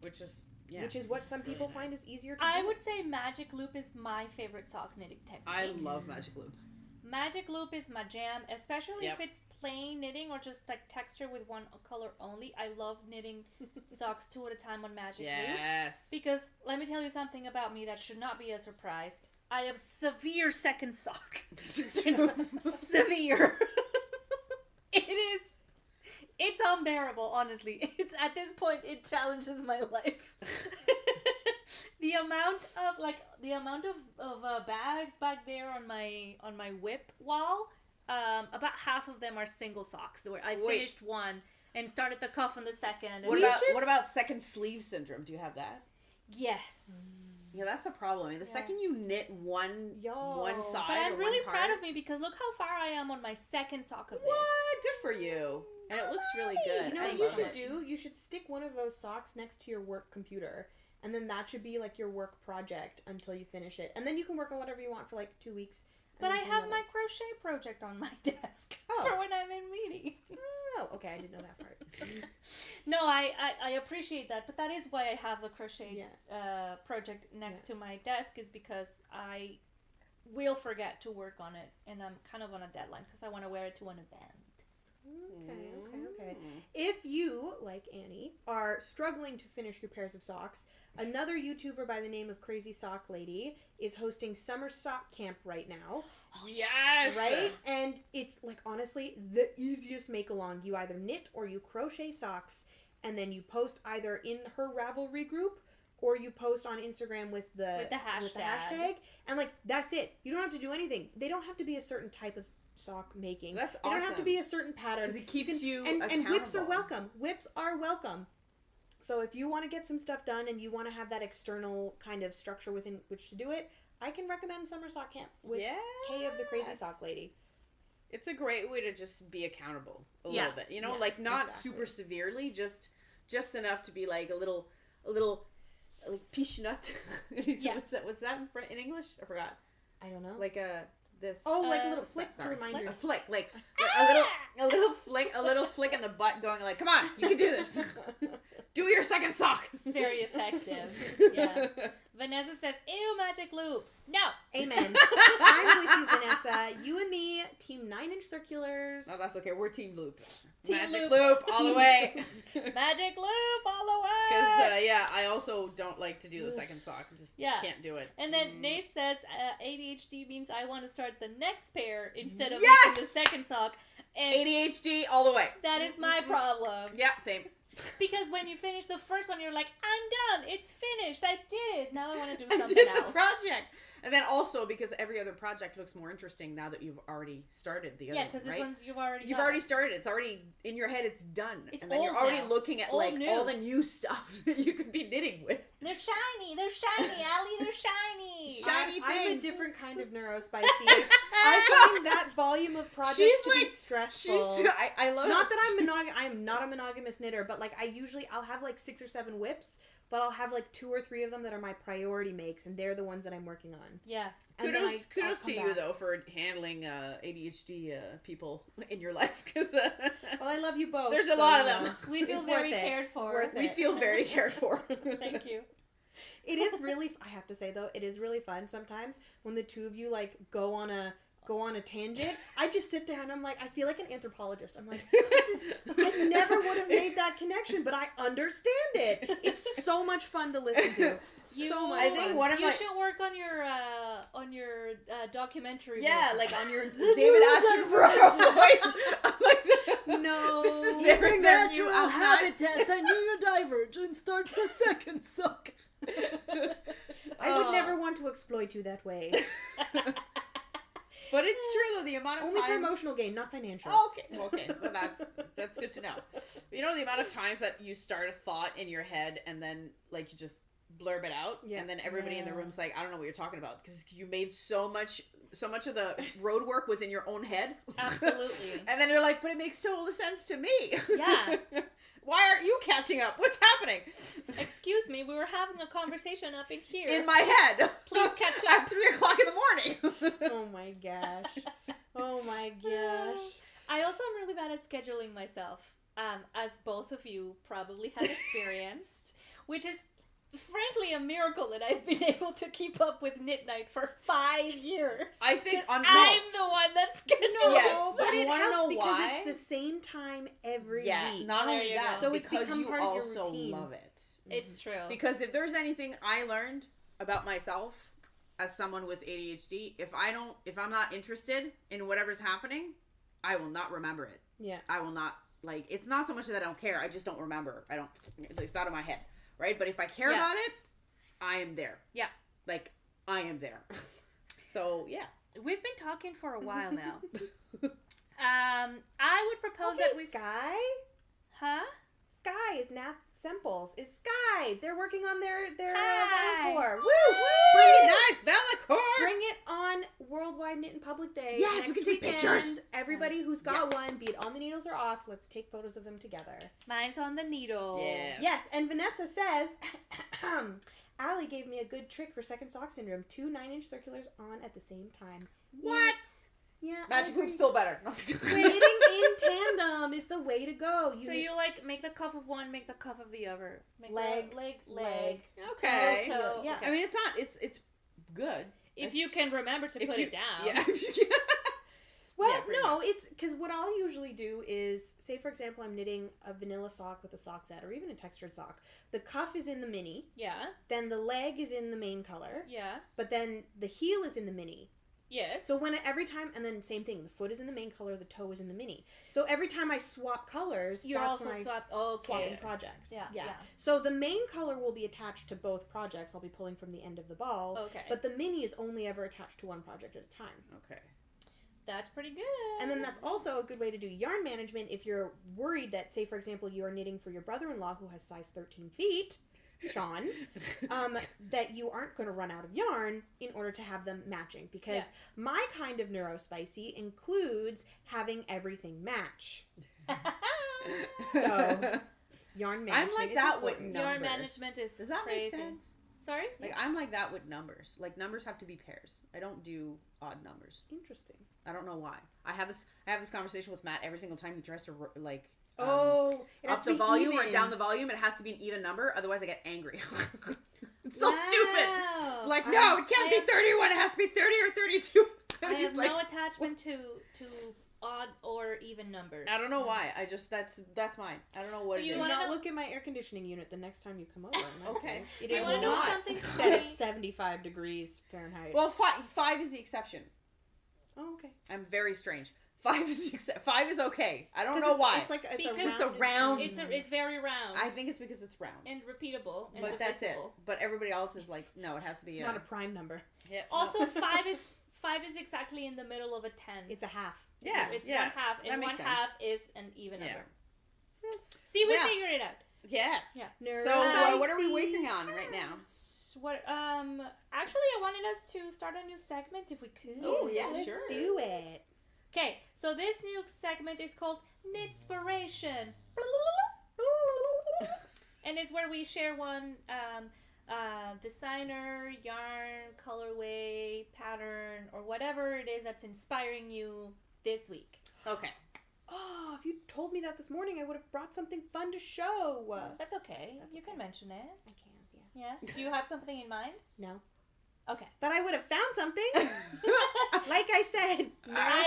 Speaker 3: Which is
Speaker 1: what some people find is easier to
Speaker 2: I
Speaker 1: do.
Speaker 2: would say Magic Loop is my favorite sock knitting technique.
Speaker 3: I love Magic Loop.
Speaker 2: Magic Loop is my jam, especially
Speaker 3: Yep.
Speaker 2: if it's plain knitting or just like texture with one color only. I love knitting socks 2 at a time on Magic Loop.
Speaker 3: Yes.
Speaker 2: Because let me tell you something about me that should not be a surprise. I have severe second sock. Severe. It's unbearable, honestly. It's at this point it challenges my life. The amount of bags back there on my whip wall, about half of them are single socks. Where I finished one and started the cuff on the second.
Speaker 3: What about second sleeve syndrome? Do you have that?
Speaker 2: Yes.
Speaker 3: Yeah, that's the problem. I mean, the second you knit one side,
Speaker 2: but I'm
Speaker 3: or
Speaker 2: really
Speaker 3: one
Speaker 2: proud
Speaker 3: part,
Speaker 2: of me because look how far I am on my second sock of this.
Speaker 3: What? Good for you. And it looks really good.
Speaker 1: You know
Speaker 3: I
Speaker 1: what you
Speaker 3: love
Speaker 1: should
Speaker 3: it.
Speaker 1: do? You should stick one of those socks next to your work computer. And then that should be like your work project until you finish it. And then you can work on whatever you want for like 2 weeks.
Speaker 2: But I have my crochet project on my desk for when I'm in meeting.
Speaker 1: Oh, okay. I didn't know that part.
Speaker 2: No, I appreciate that. But that is why I have the crochet project next to my desk, is because I will forget to work on it. And I'm kind of on a deadline because I want to wear it to an event. Okay. If you, like Annie,
Speaker 1: are struggling to finish your pairs of socks, another YouTuber by the name of Crazy Sock Lady is hosting Summer Sock Camp right now.
Speaker 3: Yes!
Speaker 1: Right? And it's, like, honestly, the easiest make-along. You either knit or you crochet socks, and then you post either in her Ravelry group or you post on Instagram with the hashtag, and like that's it. You don't have to do anything. They don't have to be a certain type of sock making.
Speaker 3: That's
Speaker 1: They
Speaker 3: awesome.
Speaker 1: don't have to be a certain pattern.
Speaker 3: Because it keeps you
Speaker 1: and whips are
Speaker 3: accountable.
Speaker 1: welcome. Whips are welcome. So if you want to get some stuff done and you want to have that external kind of structure within which to do it, I can recommend Summer Sock Camp with Kay of the Crazy Sock Lady.
Speaker 3: It's a great way to just be accountable a
Speaker 2: Yeah.
Speaker 3: little bit. You know,
Speaker 1: Yeah,
Speaker 3: like not
Speaker 1: exactly.
Speaker 3: super severely, just enough to be like a little like pishnut.
Speaker 2: Yeah.
Speaker 3: What's that in English? I forgot.
Speaker 1: I don't know.
Speaker 3: Like this.
Speaker 1: like a little
Speaker 3: what's
Speaker 1: flick
Speaker 3: that?
Speaker 1: to remind
Speaker 3: Sorry.
Speaker 1: you.
Speaker 3: A flick, like a little flick in the butt, going like, "Come on, you can do this. Do your second sock."
Speaker 2: It's very effective. Yeah. Vanessa says, ew, magic loop. No.
Speaker 1: Amen. I'm with you, Vanessa. You and me, team 9-inch circulars.
Speaker 3: No, that's okay. We're Team Loop.
Speaker 2: Team
Speaker 3: Magic
Speaker 2: Loop.
Speaker 3: loop all the way.
Speaker 2: Magic loop all the way.
Speaker 3: Because I also don't like to do the second sock. Just can't do it.
Speaker 2: And then Nate says, ADHD means I want to start the next pair instead of
Speaker 3: Yes!
Speaker 2: making the second sock. And
Speaker 3: ADHD all the way.
Speaker 2: that is my problem.
Speaker 3: Yeah, same.
Speaker 2: Because when you finish the first one, you're like, I'm done. It's finished. I did it. Now I want to do
Speaker 3: I
Speaker 2: something
Speaker 3: did
Speaker 2: else.
Speaker 3: the project. And then also because every other project looks more interesting now that you've already started the other
Speaker 2: Yeah,
Speaker 3: one,
Speaker 2: because this
Speaker 3: right?
Speaker 2: one you've already
Speaker 3: You've
Speaker 2: done.
Speaker 3: already started. It's already in your head. It's done.
Speaker 2: It's
Speaker 3: and then you're
Speaker 2: old
Speaker 3: already
Speaker 2: now.
Speaker 3: looking
Speaker 2: It's
Speaker 3: at
Speaker 2: old
Speaker 3: like all the
Speaker 2: news.
Speaker 3: new stuff that you could be knitting with.
Speaker 2: They're shiny. They're shiny, Allie. They're shiny.
Speaker 3: Shiny
Speaker 1: I'm a
Speaker 3: things.
Speaker 1: different kind of neurospicy. I find that volume of projects
Speaker 3: She's
Speaker 1: to be
Speaker 3: like-
Speaker 1: stressful.
Speaker 3: I love
Speaker 1: Not
Speaker 3: it.
Speaker 1: that I'm not a monogamous knitter, but like I'll have like 6 or 7 whips, but I'll have like 2 or 3 of them that are my priority makes, and they're the ones that I'm working on.
Speaker 2: Yeah.
Speaker 1: And then
Speaker 3: Kudos
Speaker 1: I'll
Speaker 3: to
Speaker 1: come
Speaker 3: you
Speaker 1: back.
Speaker 3: though for handling ADHD people in your life because
Speaker 1: Well, I love you both.
Speaker 3: there's a
Speaker 1: so,
Speaker 3: lot of
Speaker 1: you know,
Speaker 3: them.
Speaker 2: We feel
Speaker 1: it's
Speaker 2: very
Speaker 1: worth it.
Speaker 2: cared for.
Speaker 1: Worth
Speaker 3: We
Speaker 1: it.
Speaker 3: feel very cared for.
Speaker 2: Thank you.
Speaker 1: It is really. I have to say though, it is really fun sometimes when the two of you like go on a tangent. I just sit there and I'm like, I feel like an anthropologist. I'm like, I never would have made that connection, but I understand it. It's so much fun to listen to. So much
Speaker 3: I
Speaker 1: fun.
Speaker 3: think one of
Speaker 2: You
Speaker 3: my
Speaker 2: should work on your documentary.
Speaker 3: yeah,
Speaker 2: work.
Speaker 3: like on your
Speaker 2: The
Speaker 3: David
Speaker 2: new
Speaker 3: Attenborough voice. I'm like,
Speaker 1: No.
Speaker 3: This is
Speaker 2: In
Speaker 3: their
Speaker 2: your
Speaker 3: new
Speaker 2: natural
Speaker 3: outline.
Speaker 2: habitat, then you diverge and starts the second suck.
Speaker 1: I would never want to exploit you that way.
Speaker 3: But it's true though, the amount of
Speaker 1: Only
Speaker 3: times
Speaker 1: for emotional gain, not financial.
Speaker 3: Oh, okay. Well, that's good to know. You know the amount of times that you start a thought in your head and then like you just blurb it out,
Speaker 1: Yeah.
Speaker 3: and then everybody in the
Speaker 1: Yeah.
Speaker 3: room's like, I don't know what you're talking about because you made so much of the road work was in your own head.
Speaker 2: Absolutely.
Speaker 3: And then you're like, but it makes total sense to me.
Speaker 2: Yeah.
Speaker 3: Why aren't you catching up? What's happening?
Speaker 2: Excuse me, we were having a conversation up in here.
Speaker 3: In my head.
Speaker 2: Please catch
Speaker 3: At
Speaker 2: up.
Speaker 3: 3:00 in the morning.
Speaker 1: Oh my gosh. Oh my gosh.
Speaker 2: I also am really bad at scheduling myself, as both of you probably have experienced, which is frankly a miracle that I've been able to keep up with Knit Night for 5 years.
Speaker 3: I think
Speaker 2: I'm the one that's scheduling.
Speaker 3: Yes,
Speaker 1: But
Speaker 3: you
Speaker 1: it
Speaker 3: wanna
Speaker 1: helps
Speaker 3: know
Speaker 1: because
Speaker 3: why?
Speaker 1: it's the same time every
Speaker 3: Yeah,
Speaker 1: week.
Speaker 3: not
Speaker 2: There
Speaker 3: only
Speaker 2: you
Speaker 3: that,
Speaker 2: go.
Speaker 1: So it's
Speaker 3: because
Speaker 1: become
Speaker 3: you
Speaker 1: part of your
Speaker 3: also
Speaker 1: routine.
Speaker 3: love it.
Speaker 2: It's true.
Speaker 3: Because if there's anything I learned about myself as someone with ADHD, if I'm not interested in whatever's happening, I will not remember it.
Speaker 1: Yeah.
Speaker 3: I will not, like, it's not so much that I don't care, I just don't remember. It's out of my head, right? But if I care
Speaker 2: Yeah.
Speaker 3: about it, I am there.
Speaker 2: Yeah.
Speaker 3: Like, I am there. So, yeah.
Speaker 2: We've been talking for a while now. I would propose that we...
Speaker 1: Sky?
Speaker 2: Huh?
Speaker 1: Sky is Nath Semples. Is Sky. They're working on their
Speaker 2: Hi.
Speaker 1: Velacore. Woo!
Speaker 3: Bring it nice, Velacore!
Speaker 1: Bring it on Worldwide Knit and Public Day.
Speaker 3: Yes, we
Speaker 1: next
Speaker 3: can take
Speaker 1: weekend.
Speaker 3: pictures.
Speaker 1: Everybody who's got
Speaker 3: Yes.
Speaker 1: one, be it on the needles or off, let's take photos of them together.
Speaker 2: Mine's on the needle.
Speaker 3: Yeah.
Speaker 1: Yes, and Vanessa says, Allie gave me a good trick for second sock syndrome. 2 9-inch circulars on at the same time.
Speaker 2: What?
Speaker 1: Yes. Yeah.
Speaker 3: Magic
Speaker 1: I agree.
Speaker 3: Loop's still better.
Speaker 1: Knitting in tandem is the way to go.
Speaker 2: So you like make the cuff of one, make the cuff of the other. Make
Speaker 1: Leg,
Speaker 2: leg.
Speaker 3: Okay.
Speaker 2: Toe, toe.
Speaker 1: Yeah.
Speaker 2: Okay.
Speaker 3: I mean, it's good.
Speaker 2: If you can remember to put it down.
Speaker 3: Yeah.
Speaker 1: Well,
Speaker 3: Yeah, pretty
Speaker 1: no, it's because what I'll usually do is, say for example, I'm knitting a vanilla sock with a sock set or even a textured sock. The cuff is in the mini,
Speaker 2: Yeah.
Speaker 1: then the leg is in the main color,
Speaker 2: Yeah.
Speaker 1: but then the heel is in the mini.
Speaker 2: Yes.
Speaker 1: So every time, and then same thing, the foot is in the main color, the toe is in the mini. So every time I swap colors,
Speaker 2: You're
Speaker 1: that's
Speaker 2: also
Speaker 1: when
Speaker 2: swapping
Speaker 1: projects.
Speaker 2: Yeah.
Speaker 1: So the main color will be attached to both projects. I'll be pulling from the end of the ball.
Speaker 2: Okay.
Speaker 1: But the mini is only ever attached to one project at a time.
Speaker 3: Okay.
Speaker 2: That's pretty good.
Speaker 1: And then that's also a good way to do yarn management if you're worried that, say, for example, you are knitting for your brother-in-law who has size 13 feet, Sean, that you aren't going to run out of yarn in order to have them matching. Because my kind of neurospicy includes having everything match. So, yarn management
Speaker 3: I'm like
Speaker 1: is
Speaker 3: that with
Speaker 1: important.
Speaker 3: numbers.
Speaker 2: Yarn management is
Speaker 3: Does that
Speaker 2: crazy.
Speaker 3: make sense?
Speaker 2: Sorry?
Speaker 3: Like, I'm like that with numbers. Like, numbers have to be pairs. I don't do odd numbers.
Speaker 1: Interesting.
Speaker 3: I don't know why. I have this conversation with Matt every single time he tries to, like...
Speaker 1: It has
Speaker 3: up
Speaker 1: to
Speaker 3: the
Speaker 1: be
Speaker 3: volume
Speaker 1: even.
Speaker 3: or down the volume, it has to be an even number. Otherwise, I get angry. It's so
Speaker 2: Wow.
Speaker 3: stupid. Like, no, it can't be 31. It has to be 30 or 32.
Speaker 2: I
Speaker 3: He's
Speaker 2: have
Speaker 3: like,
Speaker 2: no attachment to odd or even numbers.
Speaker 3: I don't know why. I just that's mine. I don't know what
Speaker 2: But
Speaker 3: it
Speaker 2: you
Speaker 3: is.
Speaker 1: Do
Speaker 2: wanna
Speaker 1: not
Speaker 2: know-
Speaker 1: look at my air conditioning unit the next time you come over. in that
Speaker 3: Okay.
Speaker 1: case. It
Speaker 2: You
Speaker 1: is
Speaker 2: wanna know
Speaker 1: not
Speaker 2: something
Speaker 1: set
Speaker 2: funny?
Speaker 1: at 75 degrees Fahrenheit.
Speaker 3: Well, five is the exception.
Speaker 1: Oh, okay.
Speaker 3: I'm very strange. 5 is okay. I don't
Speaker 1: 'Cause
Speaker 3: know why.
Speaker 1: It's like it's
Speaker 2: Because
Speaker 1: a
Speaker 3: it's a round-
Speaker 2: It's very round.
Speaker 3: I think it's because it's round.
Speaker 2: and repeatable. And
Speaker 3: But that's it.
Speaker 2: divisible.
Speaker 3: But everybody else is like, no, it has to be.
Speaker 1: It's not a prime number.
Speaker 3: Yeah.
Speaker 2: Also, 5 is exactly in the middle of a 10.
Speaker 1: It's a half.
Speaker 3: Yeah,
Speaker 2: It's
Speaker 3: yeah.
Speaker 2: one half,
Speaker 3: That
Speaker 2: and
Speaker 3: makes
Speaker 2: one
Speaker 3: sense.
Speaker 2: half is an even
Speaker 3: Yeah.
Speaker 2: number. See, we
Speaker 3: Yeah.
Speaker 2: figured it out.
Speaker 3: Yes.
Speaker 2: Yeah.
Speaker 3: So
Speaker 1: Nerdy.
Speaker 3: what are we working on right now?
Speaker 2: What? Actually, I wanted us to start a new segment if we could.
Speaker 3: Oh, yeah,
Speaker 1: Let's
Speaker 3: sure.
Speaker 1: do it.
Speaker 2: Okay, so this new segment is called Knitspiration. And it's where we share one designer, yarn, colorway, pattern, or whatever it is that's inspiring you this week.
Speaker 3: Okay.
Speaker 1: Oh, if you told me that this morning, I would have brought something fun to show.
Speaker 2: That's okay.
Speaker 1: That's
Speaker 2: You
Speaker 1: okay.
Speaker 2: can mention it.
Speaker 1: I can, yeah.
Speaker 2: Yeah. Do you have something in mind?
Speaker 1: No.
Speaker 2: Okay.
Speaker 1: But I would have found something. Like I said,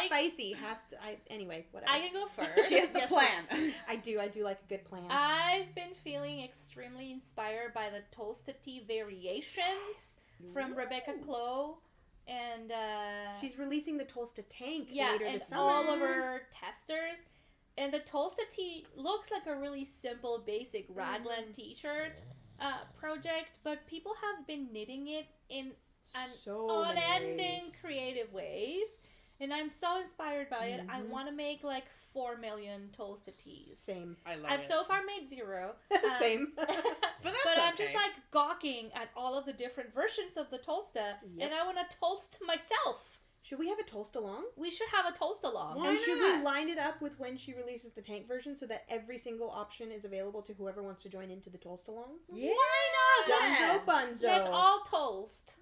Speaker 1: spicy has to. Anyway, whatever.
Speaker 2: I can go first.
Speaker 3: She has a
Speaker 1: Yes,
Speaker 3: plan.
Speaker 1: I do like a good plan.
Speaker 2: I've been feeling extremely inspired by the Tolsta Tea variations from Rebecca Clow. And
Speaker 1: She's releasing the Tolsta Tank
Speaker 2: yeah,
Speaker 1: later
Speaker 2: and
Speaker 1: this summer.
Speaker 2: all of her testers. And the Tolsta Tea looks like a really simple, basic raglan t-shirt project, but people have been knitting it in
Speaker 1: so many
Speaker 2: unending
Speaker 1: ways.
Speaker 2: creative ways. And I'm so inspired by it. I
Speaker 1: Mhm.
Speaker 2: want to make like 4 million Tolsta Teas.
Speaker 1: Same.
Speaker 3: I love
Speaker 2: I've
Speaker 3: it.
Speaker 2: so far made 0.
Speaker 1: Same.
Speaker 3: But that's
Speaker 2: But I'm just
Speaker 3: okay.
Speaker 2: like gawking at all of the different versions of the Tolsta,
Speaker 1: Yep.
Speaker 2: and I want to toast myself.
Speaker 1: Should we have a toast along?
Speaker 2: We should have a toast along.
Speaker 3: Why
Speaker 1: And should
Speaker 3: not?
Speaker 1: we line it up with when she releases the tank version so that every single option is available to whoever wants to join into the toast along?
Speaker 3: Yeah.
Speaker 2: Why not?
Speaker 3: Yeah.
Speaker 1: Dunzo bunzo.
Speaker 2: Let's all toast.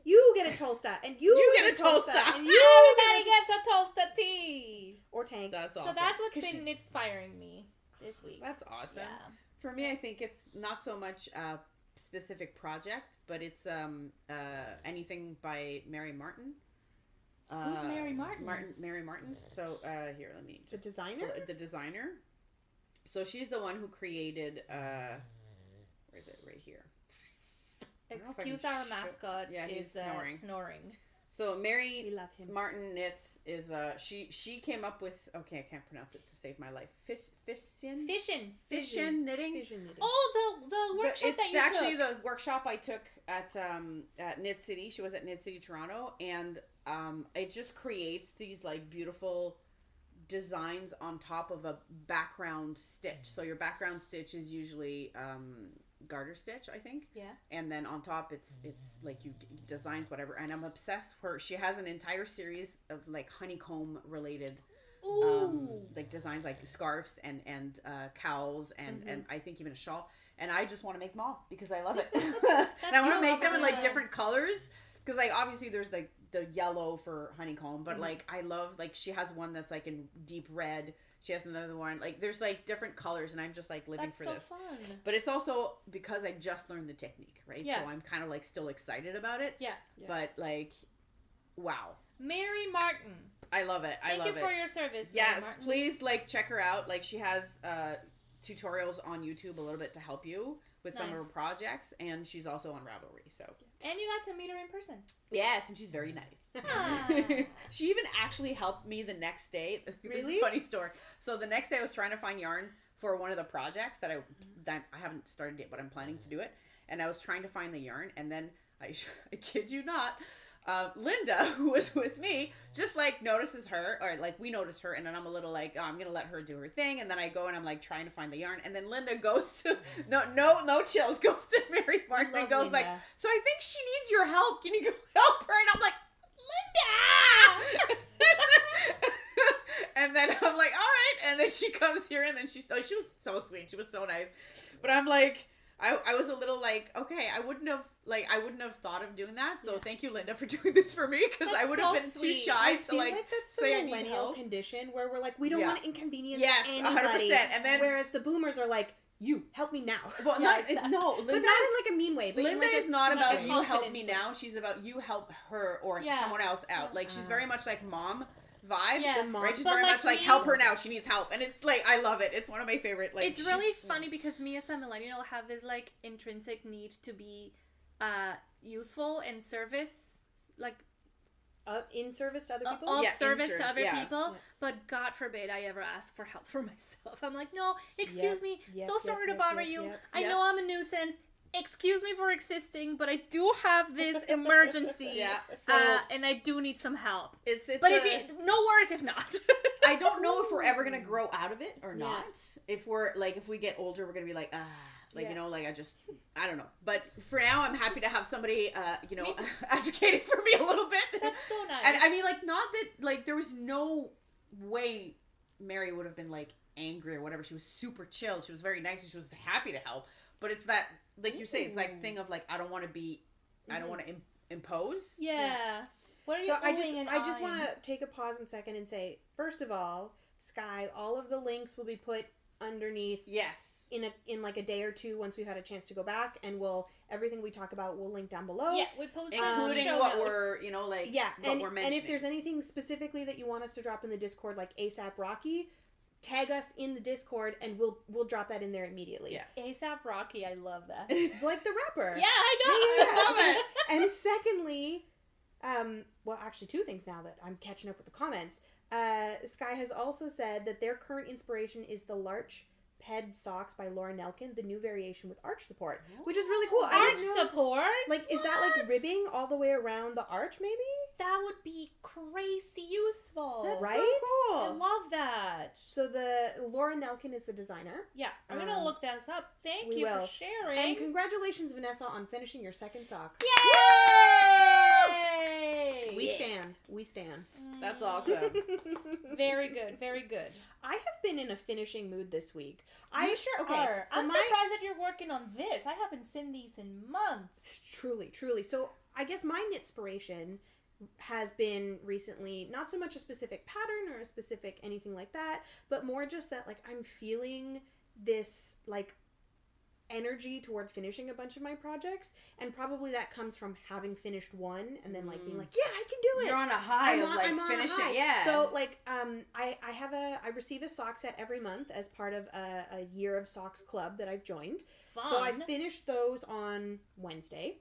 Speaker 1: You get a Tolsta, and you
Speaker 3: get a Tolsta.
Speaker 1: and you
Speaker 2: Everybody
Speaker 1: get
Speaker 2: gets a Tolsta tea.
Speaker 1: or tank.
Speaker 3: That's awesome.
Speaker 2: So that's what's
Speaker 1: 'Cause
Speaker 2: been
Speaker 1: she's-
Speaker 2: inspiring me this week.
Speaker 3: That's awesome.
Speaker 2: Yeah.
Speaker 3: For me, I think it's not so much a specific project, but it's anything by Mary Martin.
Speaker 2: Who's Mary Martin?
Speaker 3: Mary Martin. So here, let me
Speaker 1: The
Speaker 3: just
Speaker 1: designer?
Speaker 3: the designer. So she's the one who created. Where is it? Right here. I don't know if I can
Speaker 2: Excuse our
Speaker 3: show-
Speaker 2: mascot
Speaker 3: Yeah, he's
Speaker 2: is
Speaker 3: snoring.
Speaker 2: snoring.
Speaker 3: So
Speaker 1: We
Speaker 3: Mary
Speaker 1: love him.
Speaker 3: Martin Knits is she came up with, okay, I can't pronounce it to save my life. Fission
Speaker 2: Fission.
Speaker 3: knitting.
Speaker 1: Vision knitting.
Speaker 2: Oh, the workshop
Speaker 3: It's
Speaker 2: that you
Speaker 3: actually
Speaker 2: took.
Speaker 3: the workshop I took at Knit City. She was at Knit City Toronto, and it just creates these like beautiful designs on top of a background stitch. So your background stitch is usually garter stitch, I think.
Speaker 2: Yeah.
Speaker 3: And then on top it's like you designs whatever. And I'm obsessed with her. She has an entire series of like honeycomb related
Speaker 2: Ooh.
Speaker 3: like designs, like scarves and cowls and I think even a shawl. And I just want to make them all because I love it. And I want to
Speaker 2: so
Speaker 3: make them in like
Speaker 2: fun.
Speaker 3: different colors because like obviously there's like the yellow for honeycomb, but like I love, like she has one that's like in deep red. She has another one, like there's like different colors, and I'm just like living
Speaker 2: That's
Speaker 3: for
Speaker 2: so
Speaker 3: this.
Speaker 2: fun.
Speaker 3: But it's also because I just learned the technique, right?
Speaker 2: Yeah.
Speaker 3: So I'm kind of like still excited about it.
Speaker 2: Yeah.
Speaker 1: Yeah.
Speaker 3: But like, wow,
Speaker 2: Mary Martin.
Speaker 3: I love it. I
Speaker 2: Thank
Speaker 3: love
Speaker 2: you
Speaker 3: it.
Speaker 2: for your service, Mary
Speaker 3: Yes,
Speaker 2: Martin.
Speaker 3: please like check her out. Like she has tutorials on YouTube a little bit to help you with some of
Speaker 2: Nice.
Speaker 3: her projects, and she's also on Ravelry. So
Speaker 2: And you got to meet her in person.
Speaker 3: yes, and she's very nice. She even actually helped me the next day. This is
Speaker 1: Really?
Speaker 3: a funny story. So the next day I was trying to find yarn for one of the projects that I haven't started yet, but I'm planning to do it. And I was trying to find the yarn, and then I kid you not, Linda, who was with me, just like notices her, or like we notice her, and then I'm a little like, oh, I'm gonna let her do her thing, and then I go and I'm like trying to find the yarn, and then Linda goes to no chills, goes to Mary Martin and goes
Speaker 1: Linda.
Speaker 3: like, so I think she needs your help. Can you go help her? And I'm like, Linda. And then I'm like, all right, and then she comes here, and then she was so sweet, she was so nice, but I'm like. I was a little like, okay, I wouldn't have thought of doing that. So thank you, Linda, for doing this for me, because I would have been too shy to like
Speaker 1: that's
Speaker 3: say
Speaker 1: the
Speaker 3: I need
Speaker 1: millennial
Speaker 3: help.
Speaker 1: condition where we're like, we don't want to inconvenience
Speaker 3: Yes,
Speaker 1: anybody.
Speaker 3: 100%. And then
Speaker 1: whereas the boomers are like, you help me now.
Speaker 3: Well,
Speaker 2: Yeah, exactly.
Speaker 3: no,
Speaker 1: But not in like a mean way. But
Speaker 3: Linda
Speaker 1: in like
Speaker 3: is not
Speaker 1: sweet
Speaker 3: about
Speaker 1: way.
Speaker 3: you help
Speaker 2: confidence,
Speaker 3: me
Speaker 2: like-
Speaker 3: now. She's about you help her or
Speaker 2: Yeah.
Speaker 3: someone else out. Like she's very much like mom vibes.
Speaker 2: Yeah.
Speaker 1: The mom-
Speaker 3: Right? She's
Speaker 2: But
Speaker 3: very
Speaker 2: like
Speaker 3: much like
Speaker 2: me-
Speaker 3: help her now. She needs help, and it's like I love it. It's one of my favorite. Like
Speaker 2: It's really funny because me as a millennial have this like intrinsic need to be useful and service, like
Speaker 1: in service to other people.
Speaker 2: of
Speaker 3: Yeah, in
Speaker 2: service
Speaker 3: service,
Speaker 2: to other
Speaker 3: yeah.
Speaker 2: people.
Speaker 1: Yeah.
Speaker 2: But God forbid I ever ask for help for myself. I'm like, no, excuse me,
Speaker 1: yep,
Speaker 2: so
Speaker 1: yep,
Speaker 2: sorry
Speaker 1: yep,
Speaker 2: to bother
Speaker 1: yep,
Speaker 2: you.
Speaker 1: yep.
Speaker 2: I
Speaker 3: Yep.
Speaker 2: know I'm a nuisance. Excuse me for existing, but I do have this emergency.
Speaker 3: Yeah. So
Speaker 2: And I do need some help.
Speaker 3: it's
Speaker 2: But
Speaker 3: a-
Speaker 2: if you, no worries if not.
Speaker 3: I don't know if we're ever gonna grow out of it or
Speaker 1: Yeah.
Speaker 3: not. If we're like, if we get older, we're gonna be like, like
Speaker 1: Yeah.
Speaker 3: you know, like I don't know. But for now, I'm happy to have somebody, you know,
Speaker 2: Me too.
Speaker 3: advocating for me a little bit.
Speaker 2: That's so nice.
Speaker 3: And I mean, like, not that like there was no way Mary would have been like angry or whatever. She was super chill. She was very nice, and she was happy to help. But it's that, like you say, it's like thing of like I don't want to be, I don't want to impose.
Speaker 2: yeah. What are you
Speaker 1: So I
Speaker 2: doing?
Speaker 1: just want to take a pause and second and say, first of all, Sky, all of the links will be put underneath
Speaker 3: Yes.
Speaker 1: in like a day or two once we've had a chance to go back, and everything we talk about we'll link down below.
Speaker 2: Yeah, we posted
Speaker 3: Including
Speaker 2: show
Speaker 3: what
Speaker 2: notes.
Speaker 3: we're, you know, like
Speaker 1: Yeah,
Speaker 3: what we're
Speaker 1: and
Speaker 3: mentioning.
Speaker 1: if there's anything specifically that you want us to drop in the Discord, like ASAP Rocky, tag us in the Discord and we'll drop that in there immediately.
Speaker 3: Yeah.
Speaker 2: ASAP Rocky, I love that.
Speaker 1: Like the rapper.
Speaker 2: Yeah, I know.
Speaker 1: Yeah,
Speaker 2: I love
Speaker 1: okay.
Speaker 2: it.
Speaker 1: And secondly, well, actually two things now that I'm catching up with the comments. Sky has also said that their current inspiration is the Larch Ped Socks by Laura Nelkin, the new variation with arch support, which is really cool. I
Speaker 2: Arch
Speaker 1: didn't know-
Speaker 2: support?
Speaker 1: Like, is that like
Speaker 2: What?
Speaker 1: ribbing all the way around the arch, maybe?
Speaker 2: That would be crazy useful.
Speaker 3: That's
Speaker 1: Right?
Speaker 3: so
Speaker 2: I
Speaker 3: cool.
Speaker 2: love that.
Speaker 1: So the Laura Nelkin is the designer.
Speaker 2: Yeah, I'm gonna look this up. Thank
Speaker 1: we
Speaker 2: you
Speaker 1: will.
Speaker 2: for sharing.
Speaker 1: And congratulations, Vanessa, on finishing your second sock.
Speaker 2: Yay!
Speaker 1: We stand. We stand.
Speaker 3: That's awesome.
Speaker 2: Very good. Very good.
Speaker 1: I have been in a finishing mood this week.
Speaker 2: You sure
Speaker 1: okay,
Speaker 2: are.
Speaker 1: so
Speaker 2: I'm
Speaker 1: my-
Speaker 2: surprised that you're working on this. I haven't seen these in months.
Speaker 1: Truly. So I guess my Knitspiration has been recently not so much a specific pattern or a specific anything like that, but more just that like I'm feeling this like energy toward finishing a bunch of my projects, and probably that comes from having finished one and then like being like, yeah, I can do it.
Speaker 3: You're on a high
Speaker 1: I'm
Speaker 3: of
Speaker 1: on-
Speaker 3: like
Speaker 1: I'm on a
Speaker 3: finishing.
Speaker 1: high.
Speaker 3: Yeah.
Speaker 1: So like I receive a sock set every month as part of a year of socks club that I've joined.
Speaker 2: Fun.
Speaker 1: So I finished those on Wednesday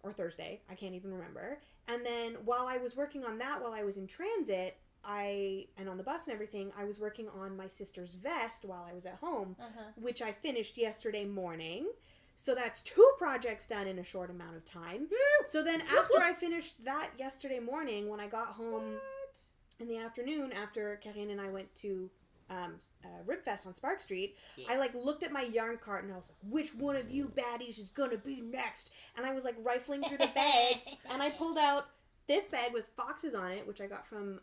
Speaker 1: or Thursday. I can't even remember. And then while I was working on that, while I was in transit, and on the bus and everything, I was working on my sister's vest while I was at home, which I finished yesterday morning. So that's 2 projects done in a short amount of time. So then after I finished that yesterday morning, when I got home in the afternoon, after Carine and I went to Ribfest on Spark Street, I like looked at my yarn cart and I was like, which one of you baddies is gonna be next? And I was like rifling through the bag and I pulled out this bag with foxes on it, which I got from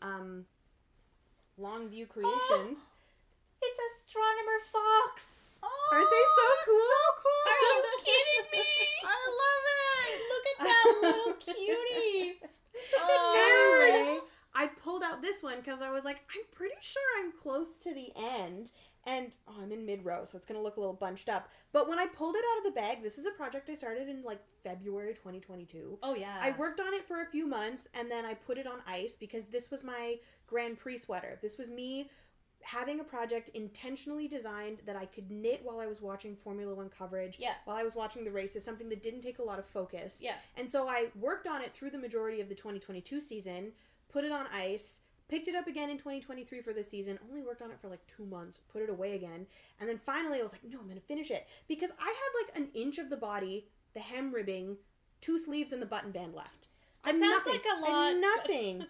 Speaker 1: Longview Creations.
Speaker 2: It's Astronomer Fox.
Speaker 3: Oh,
Speaker 1: Aren't they so cool?
Speaker 3: So cool.
Speaker 2: Are you kidding me?
Speaker 3: I love it.
Speaker 2: Look at that little cutie. Such a
Speaker 3: Oh.
Speaker 2: nerd.
Speaker 1: Anyway, I pulled out this one because I was like, I'm pretty sure I'm close to the end. And I'm in mid-row, so it's going to look a little bunched up. But when I pulled it out of the bag, this is a project I started in like February 2022.
Speaker 2: Oh yeah.
Speaker 1: I worked on it for a few months, and then I put it on ice because this was my Grand Prix sweater. This was me having a project intentionally designed that I could knit while I was watching Formula One coverage,
Speaker 2: Yeah.
Speaker 1: while I was watching the races, something that didn't take a lot of focus.
Speaker 2: Yeah.
Speaker 1: And so I worked on it through the majority of the 2022 season, put it on ice, picked it up again in 2023 for this season, only worked on it for like 2 months, put it away again, and then finally I was like, no, I'm going to finish it. Because I had like an inch of the body, the hem ribbing, 2 sleeves, and the button band left.
Speaker 2: That sounds like a lot.
Speaker 1: I have nothing.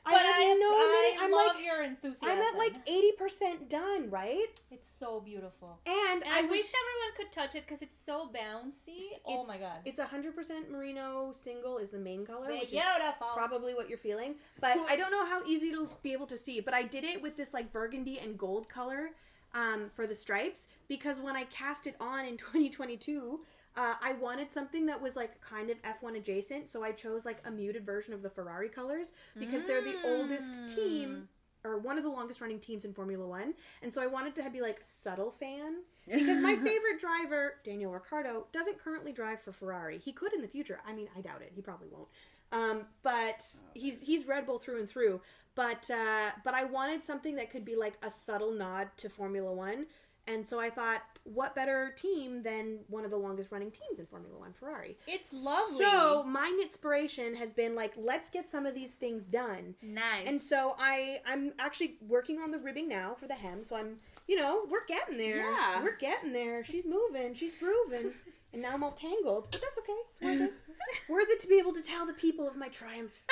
Speaker 2: But I love your enthusiasm.
Speaker 1: I'm at like 80% done, right?
Speaker 2: It's so beautiful.
Speaker 1: And
Speaker 2: I wish everyone could touch it because it's so bouncy. Oh my god.
Speaker 1: It's 100% merino single is the main color, which is
Speaker 2: Beautiful.
Speaker 1: probably what you're feeling. But I don't know how easy to be able to see. But I did it with this like burgundy and gold color for the stripes because when I cast it on in 2022... I wanted something that was like kind of F1 adjacent, so I chose like a muted version of the Ferrari colors because they're the oldest team, or one of the longest running teams in Formula One, and so I wanted to be like subtle fan because my favorite driver, Daniel Ricciardo, doesn't currently drive for Ferrari. He could in the future. I mean, I doubt it. He probably won't. But he's Red Bull through and through. But I wanted something that could be like a subtle nod to Formula One. And so I thought, what better team than one of the longest running teams in Formula One, Ferrari?
Speaker 2: It's lovely.
Speaker 1: So my Knitspiration has been like, let's get some of these things done.
Speaker 2: Nice.
Speaker 1: And so I'm actually working on the ribbing now for the hem. So I'm, we're getting there.
Speaker 3: Yeah.
Speaker 1: We're getting there. She's moving. She's grooving. And now I'm all tangled. But that's okay. It's worth it. Worth it to be able to tell the people of my triumph.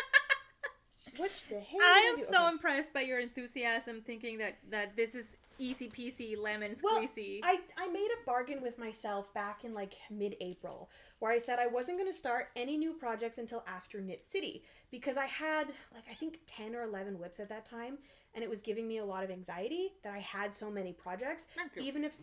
Speaker 1: What the hell?
Speaker 2: I am so impressed by your enthusiasm, thinking that this is easy peasy lemon squeezy.
Speaker 1: Well, I made a bargain with myself back in like mid-April where I said I wasn't going to start any new projects until after Knit City because I had like I think 10 or 11 whips at that time and it was giving me a lot of anxiety that I had so many projects, even if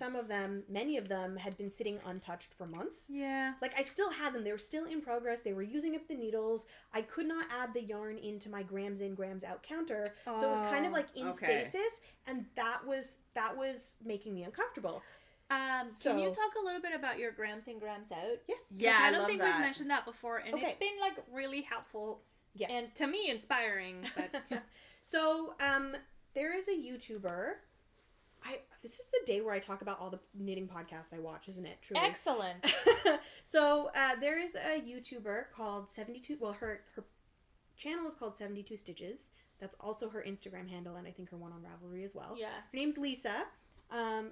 Speaker 1: many of them had been sitting untouched for months.
Speaker 2: Yeah.
Speaker 1: Like I still had them. They were still in progress. They were using up the needles. I could not add the yarn into my grams in, grams out counter. So it was kind of like in stasis, and that was making me uncomfortable.
Speaker 2: Can you talk a little bit about your grams in, grams out?
Speaker 1: Yes.
Speaker 3: Yeah,
Speaker 2: I don't think
Speaker 3: that.
Speaker 2: we've mentioned that before, and
Speaker 1: Okay.
Speaker 2: it's been like really helpful.
Speaker 1: Yes.
Speaker 2: And to me, inspiring. But
Speaker 1: So, there is a YouTuber. This is the day where I talk about all the knitting podcasts I watch, isn't it? Truly.
Speaker 2: excellent.
Speaker 1: So, there is a YouTuber called 72. Well, her channel is called 72 Stitches. That's also her Instagram handle, and I think her one on Ravelry as well.
Speaker 2: Yeah.
Speaker 1: Her name's Lisa.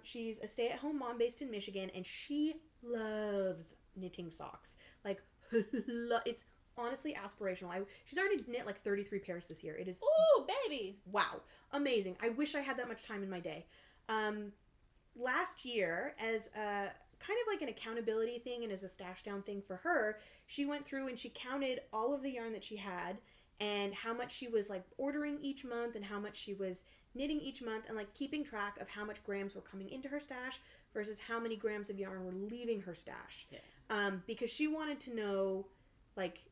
Speaker 1: She's a stay-at-home mom based in Michigan, and she loves knitting socks. Like, it's honestly aspirational. She's already knit like 33 pairs this year. It is
Speaker 2: Ooh, baby.
Speaker 1: wow, amazing. I wish I had that much time in my day. Last year, as a kind of like an accountability thing and as a stash down thing for her, she went through and she counted all of the yarn that she had and how much she was like ordering each month and how much she was knitting each month and like keeping track of how much grams were coming into her stash versus how many grams of yarn were leaving her stash.
Speaker 3: Yeah.
Speaker 1: Because she wanted to know, like,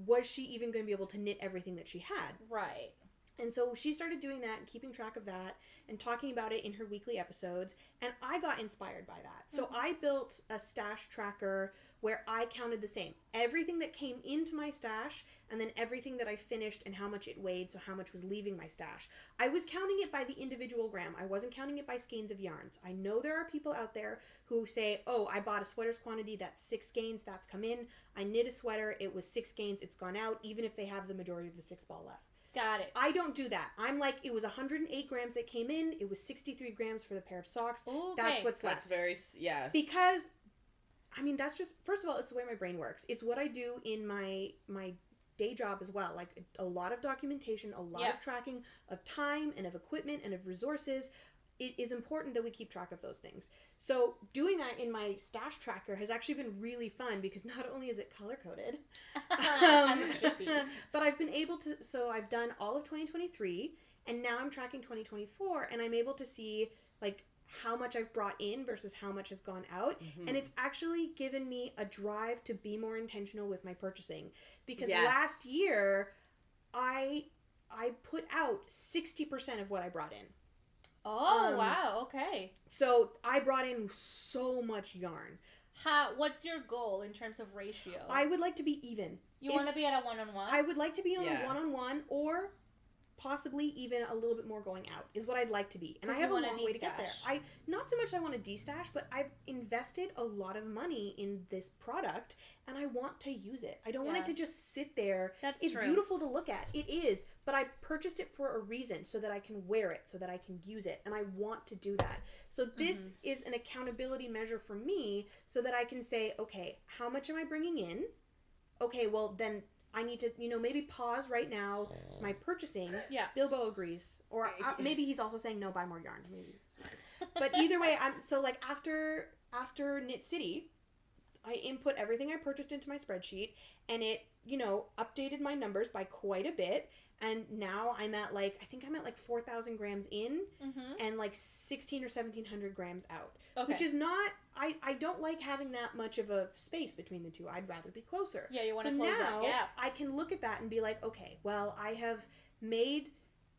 Speaker 1: was she even going to be able to knit everything that she had?
Speaker 2: Right.
Speaker 1: And so she started doing that and keeping track of that and talking about it in her weekly episodes. And I got inspired by that. So I built a stash tracker where I counted the same. Everything that came into my stash and then everything that I finished and how much it weighed, so how much was leaving my stash. I was counting it by the individual gram. I wasn't counting it by skeins of yarns. I know there are people out there who say, oh, I bought a sweater's quantity, that's 6 skeins, that's come in. I knit a sweater, it was 6 skeins, it's gone out, even if they have the majority of the 6 ball left.
Speaker 2: Got it.
Speaker 1: I don't do that. I'm like, it was 108 grams that came in. It was 63 grams for the pair of socks.
Speaker 2: Okay.
Speaker 1: That's what's left.
Speaker 3: That's very, yes.
Speaker 1: Because, I mean, that's just, first of all, it's the way my brain works. It's what I do in my day job as well. Like, a lot of documentation, a lot of tracking of time and of equipment and of resources. It is important that we keep track of those things. So doing that in my stash tracker has actually been really fun because not only is it color-coded,
Speaker 2: As it should be.
Speaker 1: but I've been able to, so I've done all of 2023 and now I'm tracking 2024 and I'm able to see like how much I've brought in versus how much has gone out.
Speaker 3: Mm-hmm.
Speaker 1: And it's actually given me a drive to be more intentional with my purchasing because
Speaker 3: Yes.
Speaker 1: last year I put out 60% of what I brought in.
Speaker 2: Oh, wow. Okay.
Speaker 1: So I brought in so much yarn.
Speaker 2: What's your goal in terms of ratio?
Speaker 1: I would like to be even.
Speaker 2: You want to be at a one-on-one?
Speaker 1: I would like to be on
Speaker 3: Yeah.
Speaker 1: a one-on-one or possibly even a little bit more going out is what I'd like to be. And I
Speaker 2: 'Cause
Speaker 1: have a
Speaker 2: you wanna
Speaker 1: long way to get there.
Speaker 2: de-stash.
Speaker 1: Not so much I want to de-stash, but I've invested a lot of money in this product and I want to use it. I don't want it
Speaker 2: Yeah.
Speaker 1: to just sit there.
Speaker 2: That's
Speaker 1: It's
Speaker 2: true.
Speaker 1: beautiful to look at. It is, but I purchased it for a reason so that I can wear it, so that I can use it, and I want to do that. So this is an accountability measure for me so that I can say, okay, how much am I bringing in? Okay, well then I need to, maybe pause right now my purchasing.
Speaker 2: Yeah.
Speaker 1: Bilbo agrees. Or maybe he's also saying, no, buy more yarn. Maybe. But either way, after Knit City, I input everything I purchased into my spreadsheet, and it, updated my numbers by quite a bit. And now I'm at I think I'm at 4,000 grams in and 16 or 1,700 grams out.
Speaker 2: Okay.
Speaker 1: Which is not, I don't like having that much of a space between the two. I'd rather be closer.
Speaker 2: Yeah, you want to close that gap.
Speaker 1: I can look at that and be like, okay, well, I have made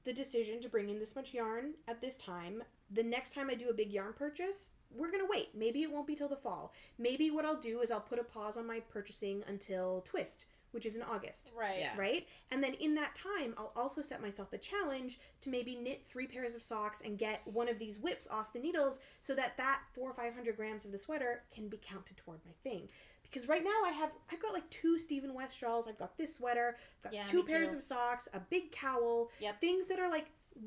Speaker 1: the decision to bring in this much yarn at this time. The next time I do a big yarn purchase, we're going to wait. Maybe it won't be till the fall. Maybe what I'll do is I'll put a pause on my purchasing until Twist, which is in August.
Speaker 2: Right.
Speaker 3: Yeah.
Speaker 1: Right? And then in that time, I'll also set myself a challenge to maybe knit 3 pairs of socks and get one of these whips off the needles so that 400 or 500 grams of the sweater can be counted toward my thing. Because right now I've got 2 Stephen West shawls, I've got this sweater, I've got 2 pairs of socks, a big cowl, things that are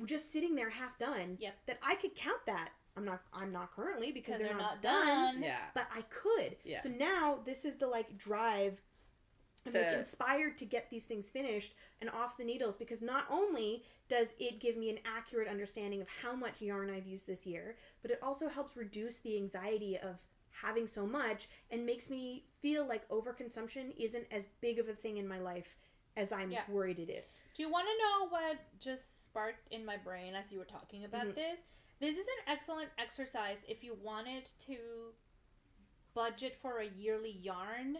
Speaker 1: just sitting there half done, that I could count that. I'm not currently because they're not done.
Speaker 3: Yeah.
Speaker 1: But I could.
Speaker 3: Yeah.
Speaker 1: So now this is the drive. I'm inspired to get these things finished and off the needles, because not only does it give me an accurate understanding of how much yarn I've used this year, but it also helps reduce the anxiety of having so much and makes me feel like overconsumption isn't as big of a thing in my life as I'm worried it is.
Speaker 2: Do you want to know what just sparked in my brain as you were talking about this? This is an excellent exercise if you wanted to budget for a yearly yarn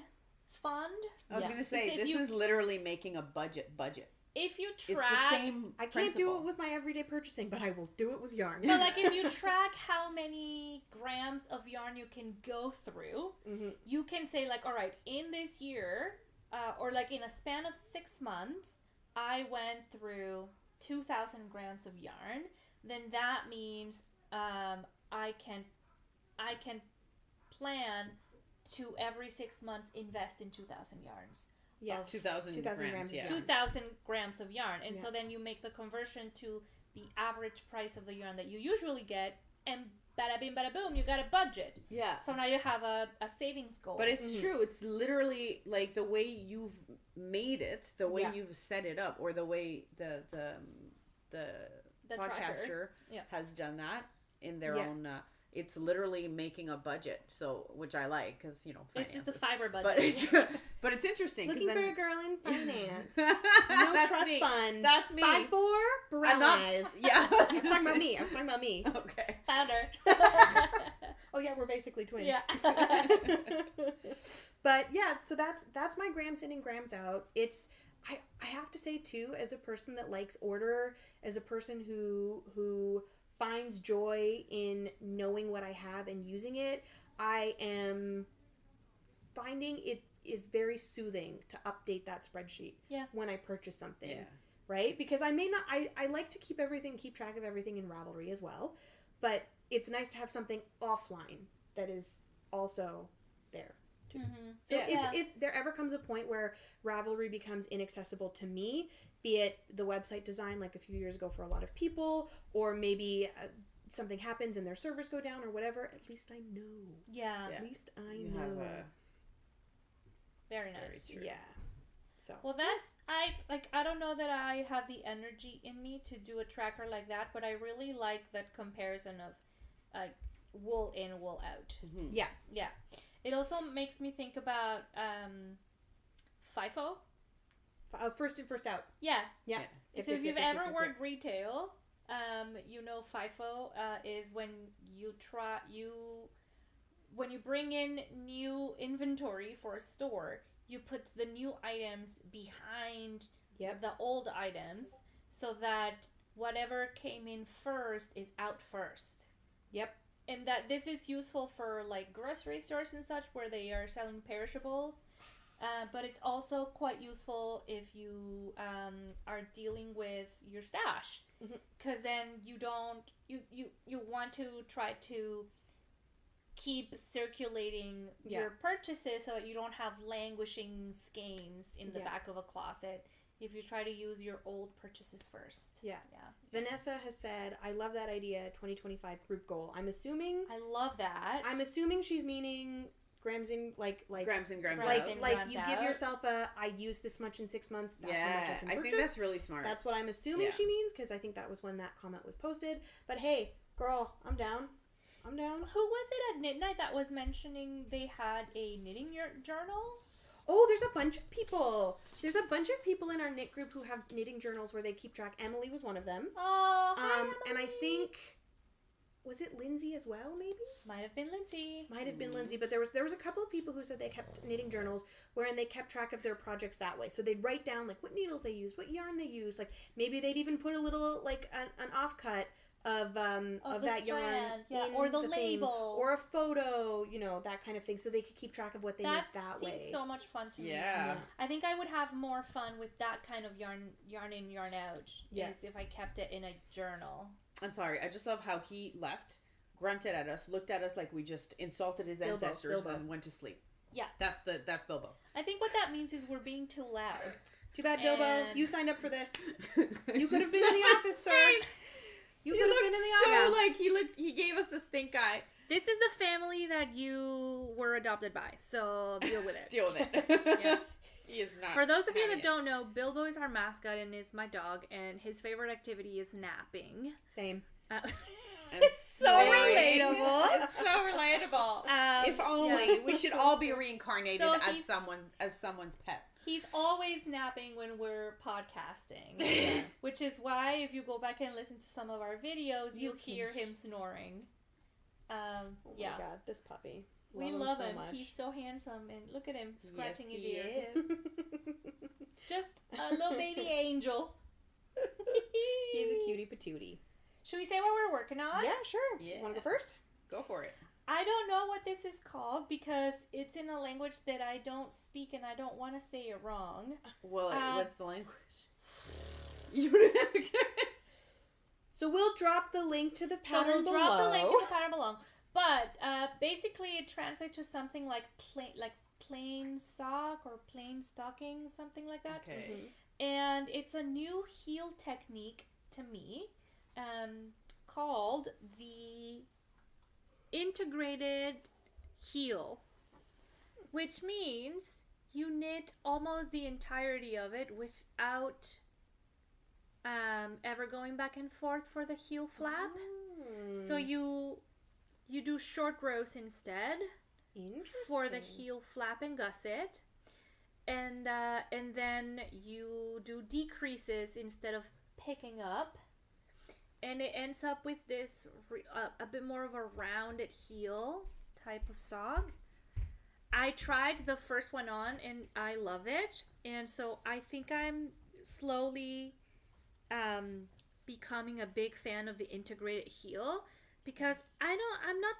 Speaker 2: fund.
Speaker 3: I was going to say, this is literally making a budget.
Speaker 2: If you
Speaker 3: It's
Speaker 2: track...
Speaker 3: the same
Speaker 1: I can't do it with my everyday purchasing, but I will do it with yarn.
Speaker 2: But if you track how many grams of yarn you can go through, you can say all right, in this year, or in a span of 6 months, I went through 2,000 grams of yarn. Then that means I can plan to every 6 months invest in 2,000 yarns.
Speaker 1: Yeah,
Speaker 3: 2,000 grams. Yeah.
Speaker 2: 2,000 grams of yarn. And so then you make the conversion to the average price of the yarn that you usually get, and bada bing, bada boom, you got a budget.
Speaker 3: Yeah.
Speaker 2: So now you have a savings goal.
Speaker 3: But it's true. It's literally the way you've made it, the way you've set it up, or the way the podcaster has done that in their own. It's literally making a budget, which I like because
Speaker 2: it's just a fiber budget.
Speaker 3: But it's interesting.
Speaker 1: Looking for a girl in finance.
Speaker 3: No
Speaker 1: trust fund.
Speaker 3: That's me.
Speaker 1: 5'4", brown eyes.
Speaker 3: Yeah,
Speaker 1: I was talking about me.
Speaker 3: Okay.
Speaker 2: Founder.
Speaker 1: Oh yeah, we're basically twins.
Speaker 2: Yeah.
Speaker 1: But yeah, so that's my grams in and grams out. It's I have to say too, as a person that likes order, as a person who finds joy in knowing what I have and using it, I am finding it is very soothing to update that spreadsheet when I purchase something.
Speaker 3: Yeah.
Speaker 1: Right? Because I may not I like to keep track of everything in Ravelry as well, but it's nice to have something offline that is also there. So if there ever comes a point where Ravelry becomes inaccessible to me, be it the website design a few years ago for a lot of people, or maybe something happens and their servers go down or whatever, at least I know.
Speaker 2: Yeah.
Speaker 1: At least I
Speaker 3: You
Speaker 1: know.
Speaker 3: have
Speaker 2: Very nice.
Speaker 3: Very true.
Speaker 1: Yeah. So.
Speaker 2: Well, that's I don't know that I have the energy in me to do a tracker like that, but I really like that comparison of wool in, wool out.
Speaker 3: Mm-hmm.
Speaker 1: Yeah.
Speaker 2: Yeah. It also makes me think about FIFO.
Speaker 1: First in, first out.
Speaker 2: Yeah.
Speaker 1: Yeah.
Speaker 2: So if you've ever worked retail, FIFO is when when you bring in new inventory for a store, you put the new items behind the old items so that whatever came in first is out first.
Speaker 1: Yep.
Speaker 2: And that this is useful for grocery stores and such where they are selling perishables. But it's also quite useful if you are dealing with your stash, because then you want to try to keep circulating your purchases so that you don't have languishing skeins in the back of a closet if you try to use your old purchases first.
Speaker 1: Yeah. Vanessa has said, I love that idea, 2025 group goal. I'm assuming...
Speaker 2: I love that.
Speaker 1: I'm assuming she's meaning grams in, like
Speaker 3: grams in, grams
Speaker 1: like,
Speaker 3: out.
Speaker 1: like you give yourself I use this much in 6 months, that's how much I can purchase.
Speaker 3: I think that's really smart.
Speaker 1: That's what I'm assuming she means, because I think that was when that comment was posted. But hey, girl, I'm down. Who
Speaker 2: was it at Knit Night that was mentioning they had a knitting journal?
Speaker 1: Oh, there's a bunch of people. There's a bunch of people in our knit group who have knitting journals where they keep track. Emily was one of them.
Speaker 2: Oh, hi, Emily.
Speaker 1: And I think, was it Lindsay as well, maybe?
Speaker 2: Might have been Lindsay.
Speaker 1: But there was a couple of people who said they kept knitting journals wherein they kept track of their projects that way. So they'd write down, like, what needles they used, what yarn they used. Like, maybe they'd even put a little, like, an offcut of that yarn
Speaker 2: or the label
Speaker 1: or a photo, that kind of thing, so they could keep track of what they make that way.
Speaker 2: That seems so much fun to me.
Speaker 3: Yeah.
Speaker 2: I think I would have more fun with that kind of yarn in, yarn out is if I kept it in a journal.
Speaker 3: I'm sorry, I just love how he left, grunted at us, looked at us like we just insulted his ancestors and went to sleep.
Speaker 2: Yeah.
Speaker 3: That's Bilbo.
Speaker 2: I think what that means is we're being too loud.
Speaker 1: Too bad, Bilbo. You signed up for this. You could have been in the office, sir. You could have been in the office.
Speaker 3: He gave us the stink eye.
Speaker 2: This is the family that you were adopted by, so deal with it.
Speaker 3: Deal with it.
Speaker 2: Yeah.
Speaker 3: He is not.
Speaker 2: For those of you that don't know, Bilbo is our mascot and is my dog, and his favorite activity is napping.
Speaker 1: Same.
Speaker 3: It's
Speaker 2: so relatable.
Speaker 3: It's so relatable. If only we should all be reincarnated as someone's pet.
Speaker 2: He's always napping when we're podcasting, which is why if you go back and listen to some of our videos, you hear him snoring.
Speaker 1: Oh my god, this puppy.
Speaker 2: We love him.
Speaker 1: So much.
Speaker 2: He's so handsome, and look at him scratching his ear.
Speaker 1: Is.
Speaker 2: Just a little baby angel.
Speaker 1: He's a cutie patootie.
Speaker 2: Should we say what we're working on?
Speaker 1: Yeah, sure.
Speaker 3: Yeah.
Speaker 1: Want to go first?
Speaker 3: Go for it.
Speaker 2: I don't know what this is called because it's in a language that I don't speak and I don't want to say it wrong.
Speaker 3: Well, what's the language?
Speaker 1: So we'll drop the link to the pattern below.
Speaker 2: But basically it translates to something like plain sock or plain stocking, something like that.
Speaker 3: Okay.
Speaker 2: Mm-hmm. And it's a new heel technique to me called the integrated heel, which means you knit almost the entirety of it without ever going back and forth for the heel flap. So you do short rows instead for the heel flap and gusset, and then you do decreases instead of picking up. And it ends up with this a bit more of a rounded heel type of sock. I tried the first one on and I love it. And so I think I'm slowly becoming a big fan of the integrated heel because I'm not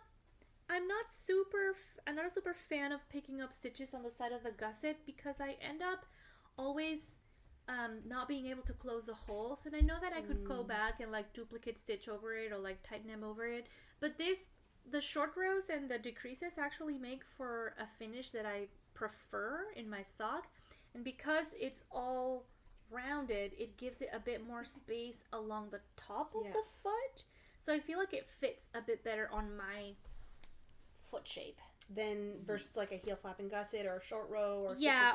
Speaker 2: a super fan of picking up stitches on the side of the gusset because I end up always not being able to close the holes, and I know that I could go back and like duplicate stitch over it or like tighten them over it, but the short rows and the decreases actually make for a finish that I prefer in my sock, and because it's all rounded, it gives it a bit more space along the top of the foot, so I feel like it fits a bit better on my foot shape.
Speaker 1: Then versus like a heel flap and gusset or a short row or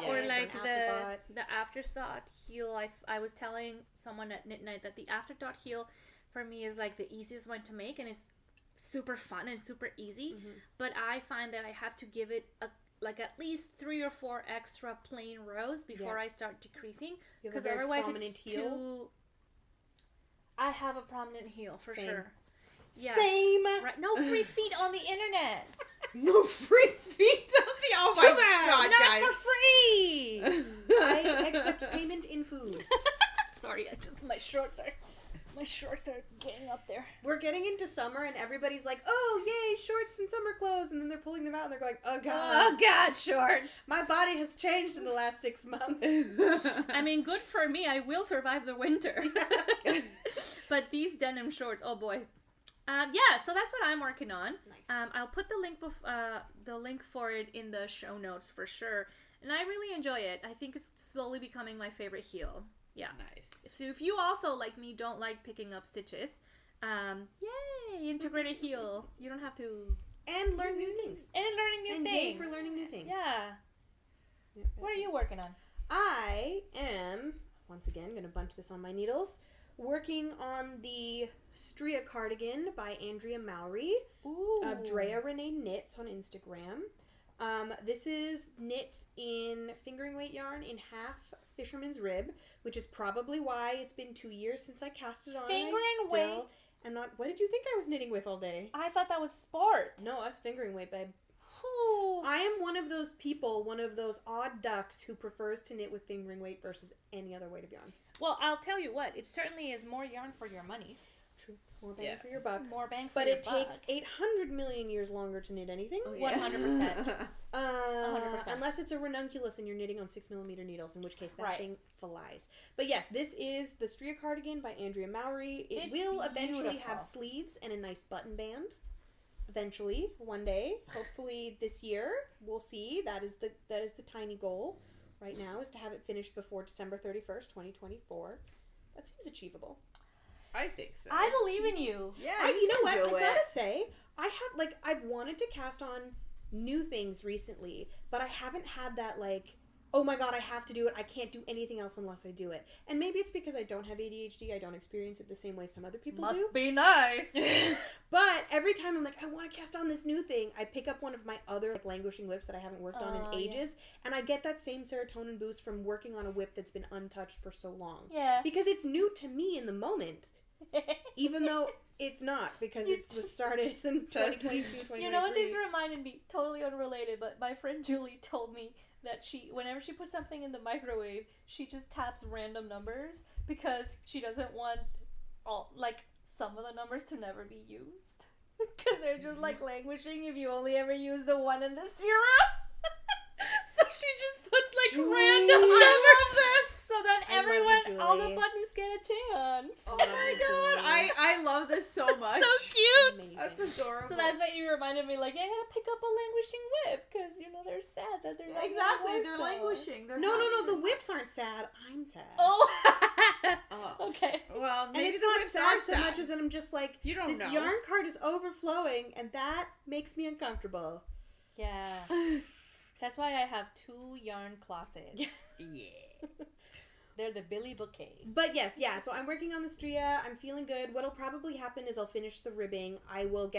Speaker 2: or like the afterthought heel. I was telling someone at Knit Night that the afterthought heel for me is like the easiest one to make and it's super fun and super easy. But I find that I have to give it like at least 3 or 4 extra plain rows before I start decreasing because otherwise it's too. I have a prominent heel for sure. Yeah.
Speaker 1: Same.
Speaker 2: Right. No free feet on the internet.
Speaker 3: No free feet on the. Oh my god,
Speaker 2: not
Speaker 3: guys!
Speaker 2: For free.
Speaker 1: I accept payment in food.
Speaker 2: Sorry, my shorts are My shorts are getting up there.
Speaker 1: We're getting into summer and everybody's like, oh, yay, shorts and summer clothes. And then they're pulling them out and they're going, oh, God.
Speaker 2: Oh, God, shorts.
Speaker 1: My body has changed in the last 6 months.
Speaker 2: I mean, good for me. I will survive the winter. But these denim shorts, oh, boy. Yeah, so that's what I'm working on.
Speaker 1: Nice.
Speaker 2: I'll put the link for it in the show notes for sure. And I really enjoy it. I think it's slowly becoming my favorite heel. Yeah.
Speaker 3: Nice.
Speaker 2: So if you also, like me, don't like picking up stitches, yay, integrated heel. You don't have to...
Speaker 1: And learn new things.
Speaker 2: And learning new
Speaker 1: And
Speaker 2: things.
Speaker 1: yay for learning new things.
Speaker 2: Yeah. What are you working on?
Speaker 1: I am, once again, going to bunch this on my needles, working on the Stria cardigan by Andrea Mowry of Drea Renee Knits on Instagram. This is knit in fingering weight yarn in half fisherman's rib, which is probably why it's been 2 years since I cast it on.
Speaker 2: Fingering weight?
Speaker 1: I'm not. What did you think I was knitting with all day?
Speaker 2: I thought that was sport.
Speaker 1: No, us fingering weight, babe.
Speaker 2: Whew.
Speaker 1: I am one of those people, one of those odd ducks who prefers to knit with fingering weight versus any other weight of yarn.
Speaker 2: Well, I'll tell you what, it certainly is more yarn for your money.
Speaker 1: True. More bang for your buck.
Speaker 2: More bang for
Speaker 1: But
Speaker 2: your
Speaker 1: it
Speaker 2: buck.
Speaker 1: takes 800 million years longer to knit anything.
Speaker 3: Oh, yeah.
Speaker 2: 100%. 100%.
Speaker 1: Unless it's a ranunculus and you're knitting on 6mm needles, in which case that
Speaker 2: Right.
Speaker 1: thing flies. But yes, this is the Stria cardigan by Andrea Mowry. It
Speaker 2: It's
Speaker 1: will eventually
Speaker 2: beautiful.
Speaker 1: have sleeves and a nice button band. Eventually, one day, hopefully this year, we'll see. That is the tiny goal right now, is to have it finished before December 31st, 2024. That seems achievable.
Speaker 3: I think so.
Speaker 2: I believe in you.
Speaker 3: Yeah,
Speaker 1: You know what?
Speaker 3: do
Speaker 1: I
Speaker 3: it.
Speaker 1: gotta say, I've wanted to cast on new things recently, but I haven't had that oh my god, I have to do it. I can't do anything else unless I do it. And maybe it's because I don't have ADHD. I don't experience it the same way some other people do.
Speaker 2: be nice.
Speaker 1: But every time I'm like, I want to cast on this new thing, I pick up one of my other languishing whips that I haven't worked on in ages, and I get that same serotonin boost from working on a whip that's been untouched for so long.
Speaker 2: Yeah.
Speaker 1: Because it's new to me in the moment. Even though it's not, because it was started in 2022, 2023.
Speaker 2: You know what these reminded me? Totally unrelated, but my friend Julie told me that whenever she puts something in the microwave, she just taps random numbers because she doesn't want some of the numbers to never be used. Because they're just languishing if you only ever use the 1 and the 0. So she just puts
Speaker 1: Julie,
Speaker 2: random numbers.
Speaker 3: I love this.
Speaker 2: So then
Speaker 1: I love you,
Speaker 2: everyone, all the
Speaker 1: Julie.
Speaker 2: buttons get a chance.
Speaker 3: Oh my god, I love this so much.
Speaker 2: So cute.
Speaker 1: Amazing.
Speaker 3: That's adorable.
Speaker 2: So that's what you reminded me, I gotta pick up a languishing whip, because, they're sad that they're not
Speaker 3: exactly.
Speaker 2: being
Speaker 3: They're
Speaker 2: worked on.
Speaker 3: languishing. They're
Speaker 1: No,
Speaker 3: happy.
Speaker 1: the whips aren't sad. I'm sad.
Speaker 2: Oh.
Speaker 3: Oh.
Speaker 2: Okay.
Speaker 3: Well,
Speaker 1: And
Speaker 3: maybe
Speaker 1: it's
Speaker 3: the
Speaker 1: not
Speaker 3: whips
Speaker 1: sad
Speaker 3: are
Speaker 1: so
Speaker 3: sad.
Speaker 1: much as that I'm just
Speaker 3: You don't
Speaker 1: this
Speaker 3: know.
Speaker 1: yarn cart is overflowing, and that makes me uncomfortable.
Speaker 2: Yeah. That's why I have 2 yarn closets.
Speaker 3: Yeah.
Speaker 2: They're the Billy bouquets.
Speaker 1: But yes, so I'm working on the Stria. I'm feeling good. What'll probably happen is I'll finish the ribbing. I will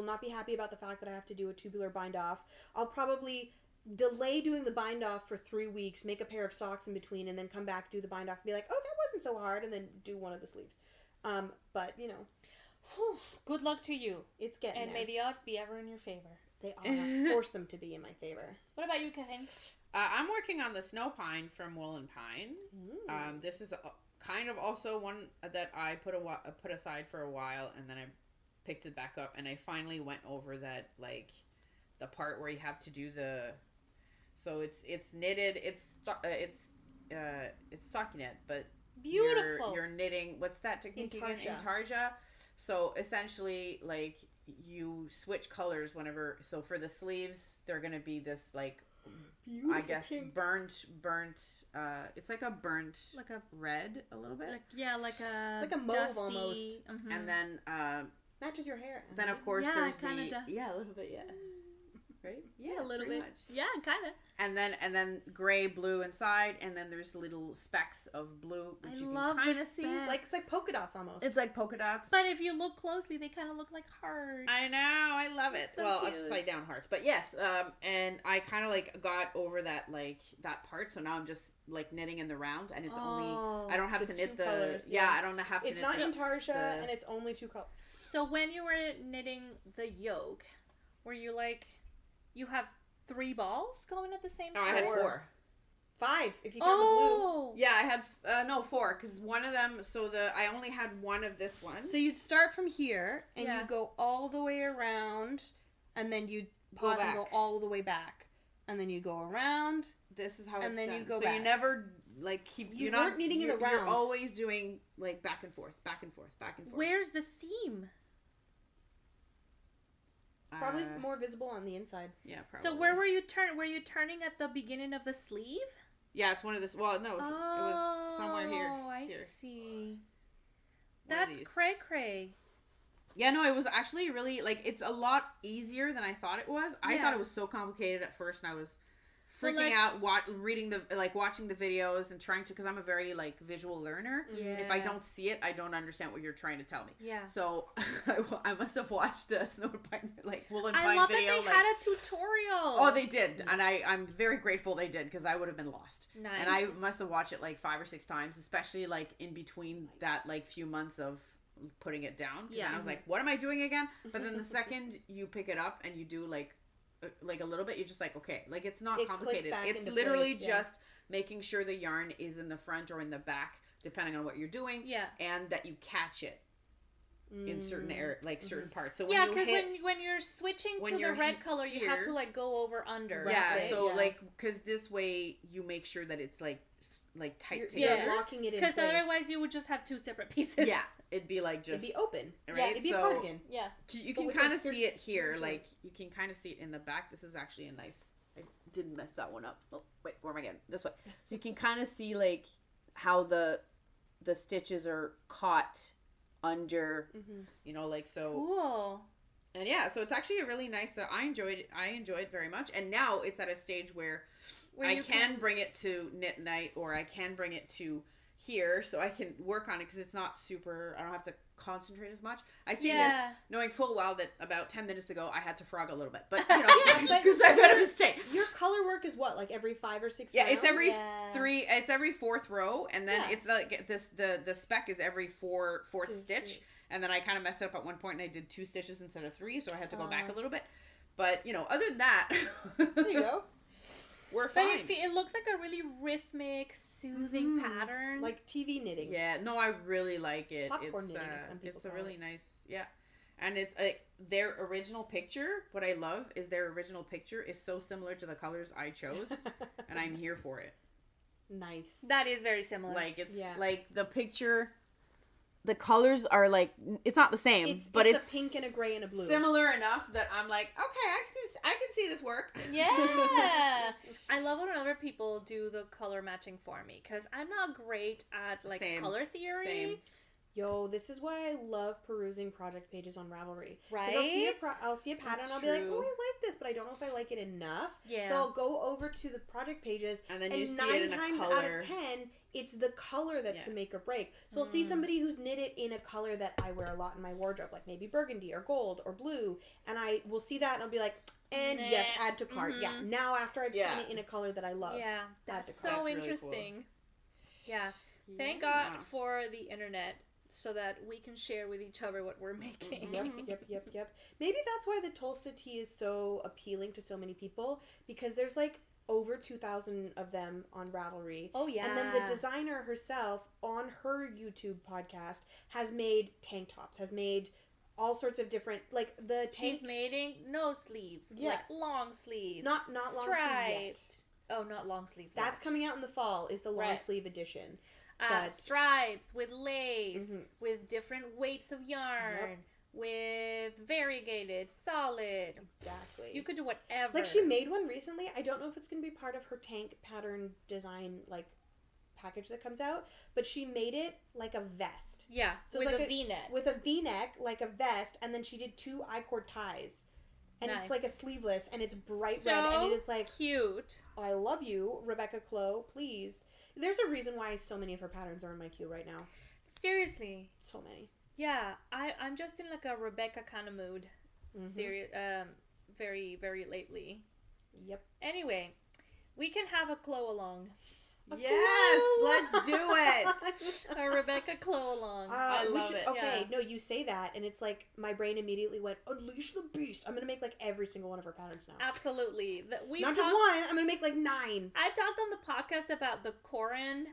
Speaker 1: not be happy about the fact that I have to do a tubular bind off. I'll probably delay doing the bind off for 3 weeks, make a pair of socks in between, and then come back, do the bind off, and be like, oh, that wasn't so hard, and then do one of the sleeves. But,
Speaker 2: Whew. Good luck to you.
Speaker 1: it's getting
Speaker 2: And
Speaker 1: there.
Speaker 2: may the odds be ever in your favor.
Speaker 1: They are. Force them to be in my favor.
Speaker 2: What about you, Carine?
Speaker 3: I'm working on the Snow Pine from Wool and Pine. This is kind of also one that I put aside for a while, and then I picked it back up, and I finally went over that, the part where you have to do so it's knitted, it's stockinette, but
Speaker 2: Beautiful.
Speaker 3: you're knitting, what's that technique again? Intarsia. So essentially, you switch colors whenever, so for the sleeves, they're gonna be this
Speaker 1: Beautiful
Speaker 3: I guess
Speaker 1: pink.
Speaker 3: burnt it's like a burnt red a little bit,
Speaker 2: Like a
Speaker 1: like a mauve
Speaker 2: dusty,
Speaker 1: almost.
Speaker 3: and then
Speaker 1: Matches your hair.
Speaker 3: then of course
Speaker 2: Yeah,
Speaker 3: there's
Speaker 2: kinda
Speaker 3: the
Speaker 2: does.
Speaker 3: a little bit, right,
Speaker 2: a little
Speaker 3: pretty
Speaker 2: bit.
Speaker 3: much.
Speaker 2: Yeah, kind of.
Speaker 3: And then gray, blue inside, and then there's little specks of blue, which
Speaker 2: I
Speaker 3: you
Speaker 2: love
Speaker 3: can kind
Speaker 2: the
Speaker 3: of see.
Speaker 2: specks.
Speaker 1: It's like polka dots almost.
Speaker 3: It's like polka dots.
Speaker 2: But if you look closely, they kind of look like hearts.
Speaker 3: I know, I love it.
Speaker 2: So
Speaker 3: Well,
Speaker 2: cute.
Speaker 3: upside down hearts, but yes. And I kind of got over that that part, so now I'm just knitting in the round, and it's only I don't have
Speaker 1: the
Speaker 3: to knit
Speaker 1: two
Speaker 3: the
Speaker 1: colors,
Speaker 3: I don't have to.
Speaker 1: It's
Speaker 3: knit
Speaker 1: not
Speaker 3: the-
Speaker 1: intarsia,
Speaker 3: the-
Speaker 1: and it's only 2 colors.
Speaker 2: So when you were knitting the yoke, were you you have 3 balls going at the same
Speaker 3: Oh,
Speaker 2: time?
Speaker 3: I had
Speaker 1: 4. 5 if you count the blue.
Speaker 2: Oh.
Speaker 3: Yeah, I had, no, 4, because one of them, I only had one of this one.
Speaker 1: So you'd start from here, and
Speaker 2: Yeah.
Speaker 1: you'd go all the way around, and then you'd
Speaker 3: Go
Speaker 1: pause and go
Speaker 3: back.
Speaker 1: all the way back. And then you'd go around.
Speaker 3: This is how
Speaker 1: And
Speaker 3: it's
Speaker 1: then
Speaker 3: done.
Speaker 1: you go
Speaker 3: so
Speaker 1: back.
Speaker 3: you never, like, keep...
Speaker 1: You
Speaker 3: you're
Speaker 1: weren't knitting in the
Speaker 3: You're
Speaker 1: round.
Speaker 3: always doing, like, back and forth, back and forth, back and forth.
Speaker 2: Where's the seam?
Speaker 1: Probably more visible on the inside.
Speaker 3: Yeah, probably.
Speaker 2: So where were you turning at the beginning of the sleeve?
Speaker 3: Yeah, it's one of this... Well, no, it was somewhere here.
Speaker 2: Oh, I
Speaker 3: here.
Speaker 2: see.
Speaker 3: One of
Speaker 2: That's
Speaker 3: these.
Speaker 2: cray-cray.
Speaker 3: Yeah, no, it was actually really, like, it's a lot easier than I thought it was. I
Speaker 2: Yeah.
Speaker 3: thought it was so complicated at first, and I was
Speaker 2: Well,
Speaker 3: freaking
Speaker 2: like-
Speaker 3: out, watching the videos and trying to, because I'm a very, like, visual learner.
Speaker 2: Yeah.
Speaker 3: If I don't see it, I don't understand what you're trying to tell me.
Speaker 2: Yeah.
Speaker 3: So, I must have watched the Snowpine, like, Woolen
Speaker 2: I
Speaker 3: Pine
Speaker 2: love
Speaker 3: video.
Speaker 2: that they
Speaker 3: like,
Speaker 2: had a tutorial.
Speaker 3: Oh, they did, and I'm very grateful they did, because I would have been lost.
Speaker 2: Nice.
Speaker 3: And I must have watched it, like, 5 or 6 times, especially, like, in between that, like, few months of putting it down.
Speaker 2: Yeah.
Speaker 3: And I was like, what am I doing again? But then the second you pick it up and you do, like a little bit, you're just like, okay, like, it's not
Speaker 1: It clicks
Speaker 3: complicated.
Speaker 1: back
Speaker 3: It's
Speaker 1: into
Speaker 3: literally
Speaker 1: place, yeah.
Speaker 3: just making sure the yarn is in the front or in the back, depending on what you're doing.
Speaker 2: Yeah.
Speaker 3: And that you catch it in certain certain parts. So when
Speaker 2: Yeah,
Speaker 3: you
Speaker 2: because
Speaker 3: hit...
Speaker 2: when you're switching
Speaker 3: when
Speaker 2: to the
Speaker 3: you're
Speaker 2: red color, you have
Speaker 3: here-
Speaker 2: to like go over under.
Speaker 3: Yeah,
Speaker 1: Right,
Speaker 3: so
Speaker 1: yeah.
Speaker 3: like, because this way you make sure that it's like tight
Speaker 1: You're
Speaker 3: together.
Speaker 1: locking it in
Speaker 2: Because
Speaker 1: place.
Speaker 2: otherwise you would just have 2 separate pieces.
Speaker 3: Yeah, it'd be like just...
Speaker 1: It'd be open.
Speaker 3: right?
Speaker 1: It'd be a
Speaker 3: So-
Speaker 1: cardigan.
Speaker 2: Yeah.
Speaker 3: You
Speaker 1: But
Speaker 3: can
Speaker 1: with,
Speaker 3: kind
Speaker 1: like,
Speaker 3: of
Speaker 1: your-
Speaker 3: see it here,
Speaker 1: your
Speaker 3: like, you can kind of see it in the back. This is actually a nice... I didn't mess that one up. Oh, wait, where am I getting? This way. So you can kind of see, like, how the stitches are caught under, you know, like, so...
Speaker 2: Cool.
Speaker 3: And yeah, so it's actually a really nice... I enjoyed it very much. And now it's at a stage where I
Speaker 2: you
Speaker 3: can bring it to knit night, or I can bring it to here, so I can work on it, because it's not super... I don't have to concentrate as much. I say this knowing full well that about 10 minutes ago I had to frog a little bit, but, you know, because I made a mistake.
Speaker 1: Your color work is what, like every 5 or 6
Speaker 3: Yeah,
Speaker 1: rounds?
Speaker 3: it's every
Speaker 2: Yeah.
Speaker 3: 3. It's every 4th row, and then
Speaker 1: Yeah.
Speaker 3: it's like this. The spec is every fourth
Speaker 1: Two
Speaker 3: stitch,
Speaker 1: stitches.
Speaker 3: and then I kind of messed it up at one point, and I did 2 stitches instead of 3, so I had to go back
Speaker 2: Oh.
Speaker 3: a little bit. But you know, other than that,
Speaker 1: There you go.
Speaker 3: we're
Speaker 2: But
Speaker 3: fine.
Speaker 2: it looks like a really rhythmic, soothing pattern.
Speaker 1: Like TV knitting.
Speaker 3: Yeah, no, I really like it.
Speaker 1: Popcorn
Speaker 3: It's
Speaker 1: knitting, as some people
Speaker 3: it's a
Speaker 1: call
Speaker 3: really
Speaker 1: it.
Speaker 3: nice, yeah. And it's like their original picture. What I love is their original picture is so similar to the colors I chose, and I'm here for it.
Speaker 1: Nice.
Speaker 2: that is very similar.
Speaker 3: Like it's
Speaker 1: Yeah.
Speaker 3: like the picture, the colors are like it's not the same, but
Speaker 1: it's a pink and a gray and a blue.
Speaker 3: similar enough that I'm like, okay, I can see this work.
Speaker 2: Yeah. I love when other people do the color matching for me, because I'm not great at like
Speaker 3: Same.
Speaker 2: color theory.
Speaker 3: Same.
Speaker 1: Yo, this is why I love perusing project pages on Ravelry. 'Cause
Speaker 2: Right?
Speaker 1: I'll see a pattern
Speaker 3: That's
Speaker 1: and I'll be like,
Speaker 3: true.
Speaker 1: oh, I like this, but I don't know if I like it enough.
Speaker 2: Yeah.
Speaker 1: So I'll go over to the project pages,
Speaker 3: And then you see
Speaker 1: 9
Speaker 3: it in a
Speaker 1: times out
Speaker 3: color.
Speaker 1: of 10, it's the color that's
Speaker 3: Yeah.
Speaker 1: the make or break. So I'll see somebody who's knitted in a color that I wear a lot in my wardrobe, like maybe burgundy or gold or blue, and I will see that and I'll be like, and
Speaker 2: Nah.
Speaker 1: yes, add to cart. Yeah, now after I've
Speaker 3: Yeah.
Speaker 1: seen it in a color that I love.
Speaker 2: Yeah,
Speaker 1: Add
Speaker 2: that's
Speaker 1: to
Speaker 2: so
Speaker 1: cart.
Speaker 3: That's really cool.
Speaker 2: interesting. Yeah. Thank
Speaker 3: Yeah.
Speaker 2: God for the internet, so that we can share with each other what we're making.
Speaker 1: Yep. Maybe that's why the Tolsta tee is so appealing to so many people, because there's like over 2,000 of them on Ravelry.
Speaker 2: Oh yeah.
Speaker 1: And then the designer herself on her YouTube podcast has made tank tops, has made all sorts of different, like the tank,
Speaker 2: She's making no sleeve,
Speaker 1: Yeah.
Speaker 2: like long sleeve,
Speaker 1: not long sleeve yet.
Speaker 2: striped. Oh, not long sleeve.
Speaker 1: That's
Speaker 2: yet.
Speaker 1: coming out in the fall, is the long
Speaker 2: Right.
Speaker 1: sleeve edition. but-
Speaker 2: Stripes with lace,
Speaker 1: Mhm.
Speaker 2: with different weights of yarn, with variegated, solid.
Speaker 1: Exactly.
Speaker 2: You could do whatever.
Speaker 1: Like, she made one recently. I don't know if it's going to be part of her tank pattern design, like, package that comes out, but she made it like a vest.
Speaker 2: Yeah,
Speaker 1: So
Speaker 2: with
Speaker 1: it's like
Speaker 2: a V-neck.
Speaker 1: With a V-neck, like a vest, and then she did 2 I-cord ties. And
Speaker 2: Nice.
Speaker 1: it's like a sleeveless, and it's bright
Speaker 2: So
Speaker 1: red, and it is like,
Speaker 2: cute.
Speaker 1: I love you, Rebecca Clow, please. There's a reason why so many of her patterns are in my queue right now.
Speaker 2: Seriously.
Speaker 1: So many.
Speaker 2: Yeah, I'm just in like a Rebecca kind of mood. Very, very lately.
Speaker 1: Yep.
Speaker 2: Anyway, we can have a Clo along.
Speaker 3: Yes, let's do it.
Speaker 2: A Rebecca Clo along.
Speaker 3: I love love it.
Speaker 1: Okay,
Speaker 2: Yeah.
Speaker 1: no, you say that, and it's like my brain immediately went, unleash the beast. I'm gonna make like every single one of her patterns now.
Speaker 2: Absolutely.
Speaker 1: Not just one. I'm gonna make like 9.
Speaker 2: I've talked on the podcast about the Corin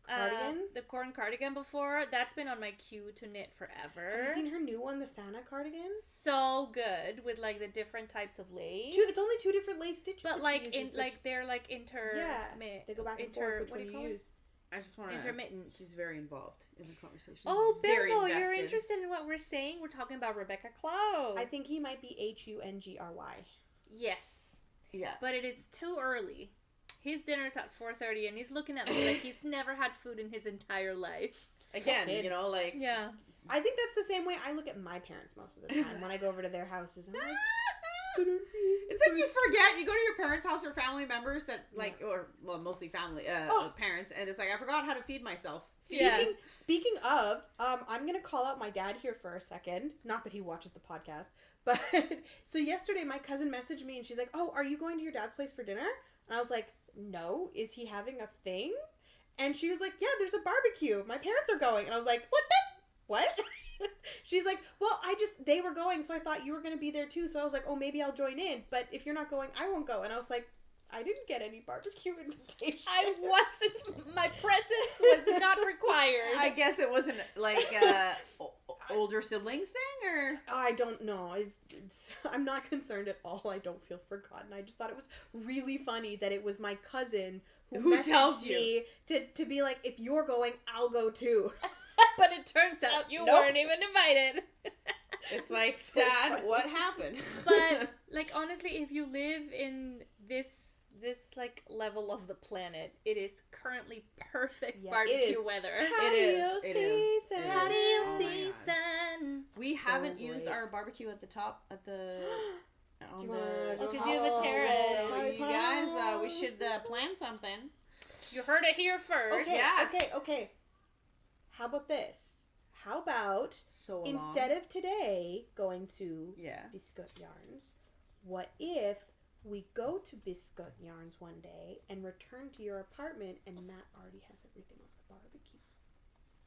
Speaker 1: Cardigan?
Speaker 2: the Corin cardigan before. That's been on my queue to knit forever.
Speaker 1: Have you seen her new one, the Santa cardigan?
Speaker 2: So good with like the different types of lace.
Speaker 1: It's only 2 different lace stitches.
Speaker 2: but
Speaker 1: that
Speaker 2: like
Speaker 1: she
Speaker 2: in
Speaker 1: uses,
Speaker 2: like they're like inter
Speaker 1: yeah, they go back and forth. Which
Speaker 2: what
Speaker 1: one
Speaker 2: do
Speaker 1: you
Speaker 2: you call it?
Speaker 1: use?
Speaker 3: I just want to.
Speaker 2: Intermittent.
Speaker 3: She's very involved in the conversation.
Speaker 2: Oh,
Speaker 3: Very
Speaker 2: Bilbo, you're
Speaker 3: invested.
Speaker 2: interested in what we're saying? We're talking about Rebecca Clow.
Speaker 1: I think he might be Hungry.
Speaker 2: Yes,
Speaker 3: Yeah.
Speaker 2: but it is too early. His dinner's at 4:30, and he's looking at me like he's never had food in his entire life.
Speaker 3: Again,
Speaker 1: Kid.
Speaker 3: you know, like.
Speaker 2: Yeah.
Speaker 1: I think that's the same way I look at my parents most of the time when I go over to their houses. I'm like,
Speaker 3: It's like you forget. You go to your parents' house or family members that like, or well, mostly family, parents, and it's like I forgot how to feed myself.
Speaker 1: Speaking of, I'm gonna call out my dad here for a second. Not that he watches the podcast, but so yesterday my cousin messaged me and she's like, "Oh, are you going to your dad's place for dinner?" And I was like, "No, is he having a thing?" And she was like, "Yeah, there's a barbecue. My parents are going." And I was like, What? She's like, "Well, they were going, so I thought you were going to be there too." So I was like, "Oh, maybe I'll join in. But if you're not going, I won't go." And I was like, I didn't get any barbecue invitation.
Speaker 2: I wasn't. My presence was not required.
Speaker 3: I guess it wasn't like older siblings thing, or
Speaker 1: I don't know. I'm not concerned at all. I don't feel forgotten. I just thought it was really funny that it was my cousin who messaged
Speaker 3: tells
Speaker 1: me to be like, if you're going, I'll go too.
Speaker 2: But it turns out you
Speaker 1: Nope.
Speaker 2: weren't even invited.
Speaker 3: it's like,
Speaker 1: So
Speaker 3: Dad,
Speaker 1: funny.
Speaker 3: what happened?
Speaker 2: But like honestly, if you live in this like level of the planet, it is currently perfect
Speaker 1: Yeah, it
Speaker 2: barbecue
Speaker 1: is.
Speaker 2: weather.
Speaker 3: It is. It is.
Speaker 1: Season.
Speaker 3: It
Speaker 2: How do
Speaker 3: is.
Speaker 2: you
Speaker 3: Oh my God.
Speaker 2: season?
Speaker 3: We
Speaker 1: So
Speaker 3: haven't used
Speaker 1: great.
Speaker 3: our barbecue at the top at the.
Speaker 1: Do you wanna
Speaker 2: Oh,
Speaker 1: do
Speaker 2: 'cause you have a terrace.
Speaker 3: So you guys, we should plan something.
Speaker 2: You heard it here first.
Speaker 1: Okay,
Speaker 3: Yes.
Speaker 1: okay. How about this? How about
Speaker 3: So
Speaker 1: instead of today going to
Speaker 3: yeah.
Speaker 1: Biscuit Yarns, what if we go to Biscuit Yarns one day and return to your apartment and Matt already has everything on the barbecue?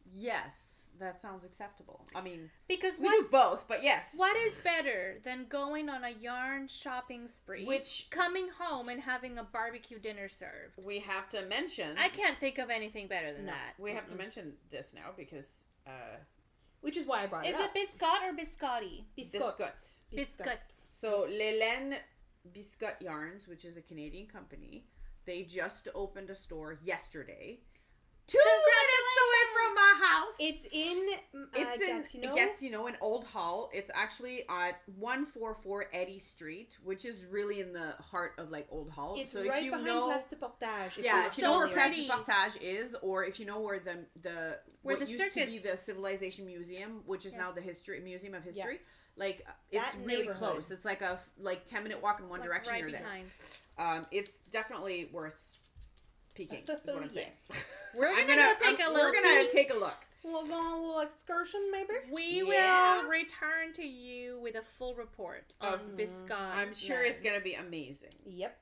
Speaker 3: Yes, that sounds acceptable. I mean,
Speaker 2: Because
Speaker 3: we do both, but yes.
Speaker 2: what is better than going on a yarn shopping spree,
Speaker 3: Which-
Speaker 2: coming home and having a barbecue dinner served?
Speaker 3: We have to mention.
Speaker 2: I can't think of anything better than
Speaker 1: No.
Speaker 2: that.
Speaker 3: We have to mention this now because
Speaker 1: Which is why I brought
Speaker 2: Is
Speaker 1: it
Speaker 2: it
Speaker 1: up.
Speaker 2: biscotte or biscotti?
Speaker 3: Biscuit.
Speaker 2: Biscuit.
Speaker 3: So Lelen Biscuit Yarns, which is a Canadian company, they just opened a store yesterday. 2 minutes away from my house.
Speaker 1: It's in
Speaker 3: It's in
Speaker 1: Gatineau.
Speaker 3: Gatineau in Old Hall. It's actually at 144 Eddy Street, which is really in the heart of like Old Hall.
Speaker 1: It's
Speaker 3: so
Speaker 1: right
Speaker 3: if you
Speaker 1: behind
Speaker 3: know,
Speaker 1: Place de Portage.
Speaker 3: yeah, if you know
Speaker 2: so
Speaker 3: where Place
Speaker 2: pretty.
Speaker 3: du Partage is, or if you know where the
Speaker 2: Where
Speaker 3: what
Speaker 2: the
Speaker 3: used to be
Speaker 2: circus-
Speaker 3: the Civilization Museum, which is
Speaker 2: Yeah.
Speaker 3: now the Museum of History,
Speaker 1: Yeah.
Speaker 3: like it's
Speaker 1: That
Speaker 3: really
Speaker 1: neighborhood.
Speaker 3: close. It's like a 10-minute walk in one
Speaker 2: Like,
Speaker 3: direction.
Speaker 2: right
Speaker 3: You're
Speaker 2: behind.
Speaker 3: there. It's definitely worth peeking. Is what I'm saying.
Speaker 2: We're
Speaker 3: I'm
Speaker 2: gonna go take a
Speaker 3: We're
Speaker 2: look.
Speaker 3: gonna take a look.
Speaker 1: We'll go on a little excursion, maybe.
Speaker 2: We
Speaker 3: Yeah.
Speaker 2: will return to you with a full report on Biscotte.
Speaker 3: I'm sure it's gonna be amazing.
Speaker 1: Yep.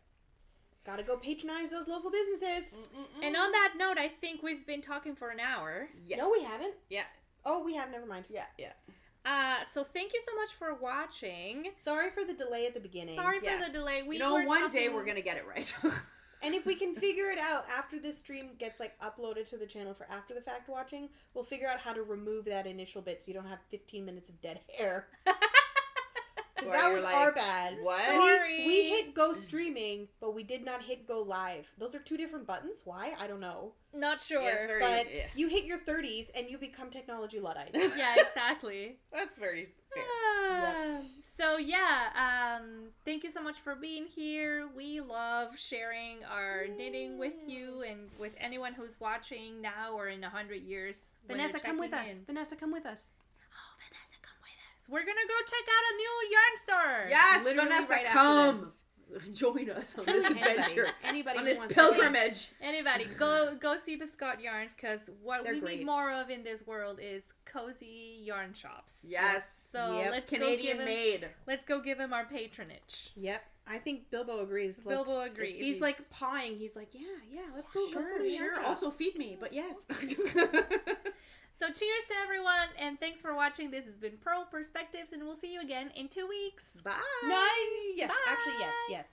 Speaker 1: Gotta go patronize those local businesses.
Speaker 2: And on that note, I think we've been talking for an hour.
Speaker 3: Yes.
Speaker 1: No, we haven't.
Speaker 3: Yeah.
Speaker 1: Oh, we have. Never mind.
Speaker 3: Yeah.
Speaker 2: So thank you so much for watching.
Speaker 1: Sorry for the delay at the beginning.
Speaker 2: Sorry for
Speaker 3: Yes.
Speaker 2: the delay. We
Speaker 3: You know,
Speaker 2: were
Speaker 3: one day
Speaker 2: talking-
Speaker 3: we're gonna get it right.
Speaker 1: And if we can figure it out after this stream gets like uploaded to the channel for after the fact watching, we'll figure out how to remove that initial bit so you don't have 15 minutes of dead hair. 'Cause
Speaker 3: Where
Speaker 1: that
Speaker 3: you're
Speaker 1: was
Speaker 3: like,
Speaker 1: our bad.
Speaker 3: what?
Speaker 2: Sorry.
Speaker 1: We hit go streaming, but we did not hit go live. Those are 2 different buttons. Why? I don't know.
Speaker 2: Not sure.
Speaker 3: Yeah, it's very,
Speaker 1: But
Speaker 3: yeah.
Speaker 1: you hit your 30s and you become technology Luddites.
Speaker 2: Yeah, exactly.
Speaker 3: That's very fair.
Speaker 1: Yes.
Speaker 2: So yeah, thank you so much for being here. We love sharing our knitting with you and with anyone who's watching now or in 100 years. when
Speaker 1: Vanessa,
Speaker 2: they're
Speaker 1: come with us.
Speaker 2: checking in.
Speaker 1: Vanessa, come with us.
Speaker 2: Oh, Vanessa, come with us. We're gonna go check out a new yarn store.
Speaker 3: Yes,
Speaker 1: Literally
Speaker 3: Vanessa,
Speaker 1: right after
Speaker 3: come.
Speaker 1: this.
Speaker 3: Join us on this adventure.
Speaker 1: Anybody
Speaker 3: On
Speaker 1: who
Speaker 3: this
Speaker 1: wants
Speaker 3: pilgrimage.
Speaker 2: Anybody, go see Biscotte Yarns, because what
Speaker 1: They're
Speaker 2: we
Speaker 1: great.
Speaker 2: need more of in this world is cozy yarn shops.
Speaker 3: Yes.
Speaker 2: So
Speaker 1: Yep.
Speaker 2: let's
Speaker 3: Canadian
Speaker 2: go give him,
Speaker 3: made.
Speaker 2: let's go give him our patronage.
Speaker 1: Yep, I think Bilbo agrees. Look,
Speaker 2: Bilbo agrees.
Speaker 1: He's like pawing. He's like, yeah, let's go. Let's go to the yarn
Speaker 3: Sure.
Speaker 1: shop.
Speaker 3: Also feed me, but yes.
Speaker 2: So cheers to everyone, and thanks for watching. This has been Purl Perspectives, and we'll see you again in 2 weeks.
Speaker 3: Bye.
Speaker 1: No, yes,
Speaker 2: Bye.
Speaker 1: actually, yes.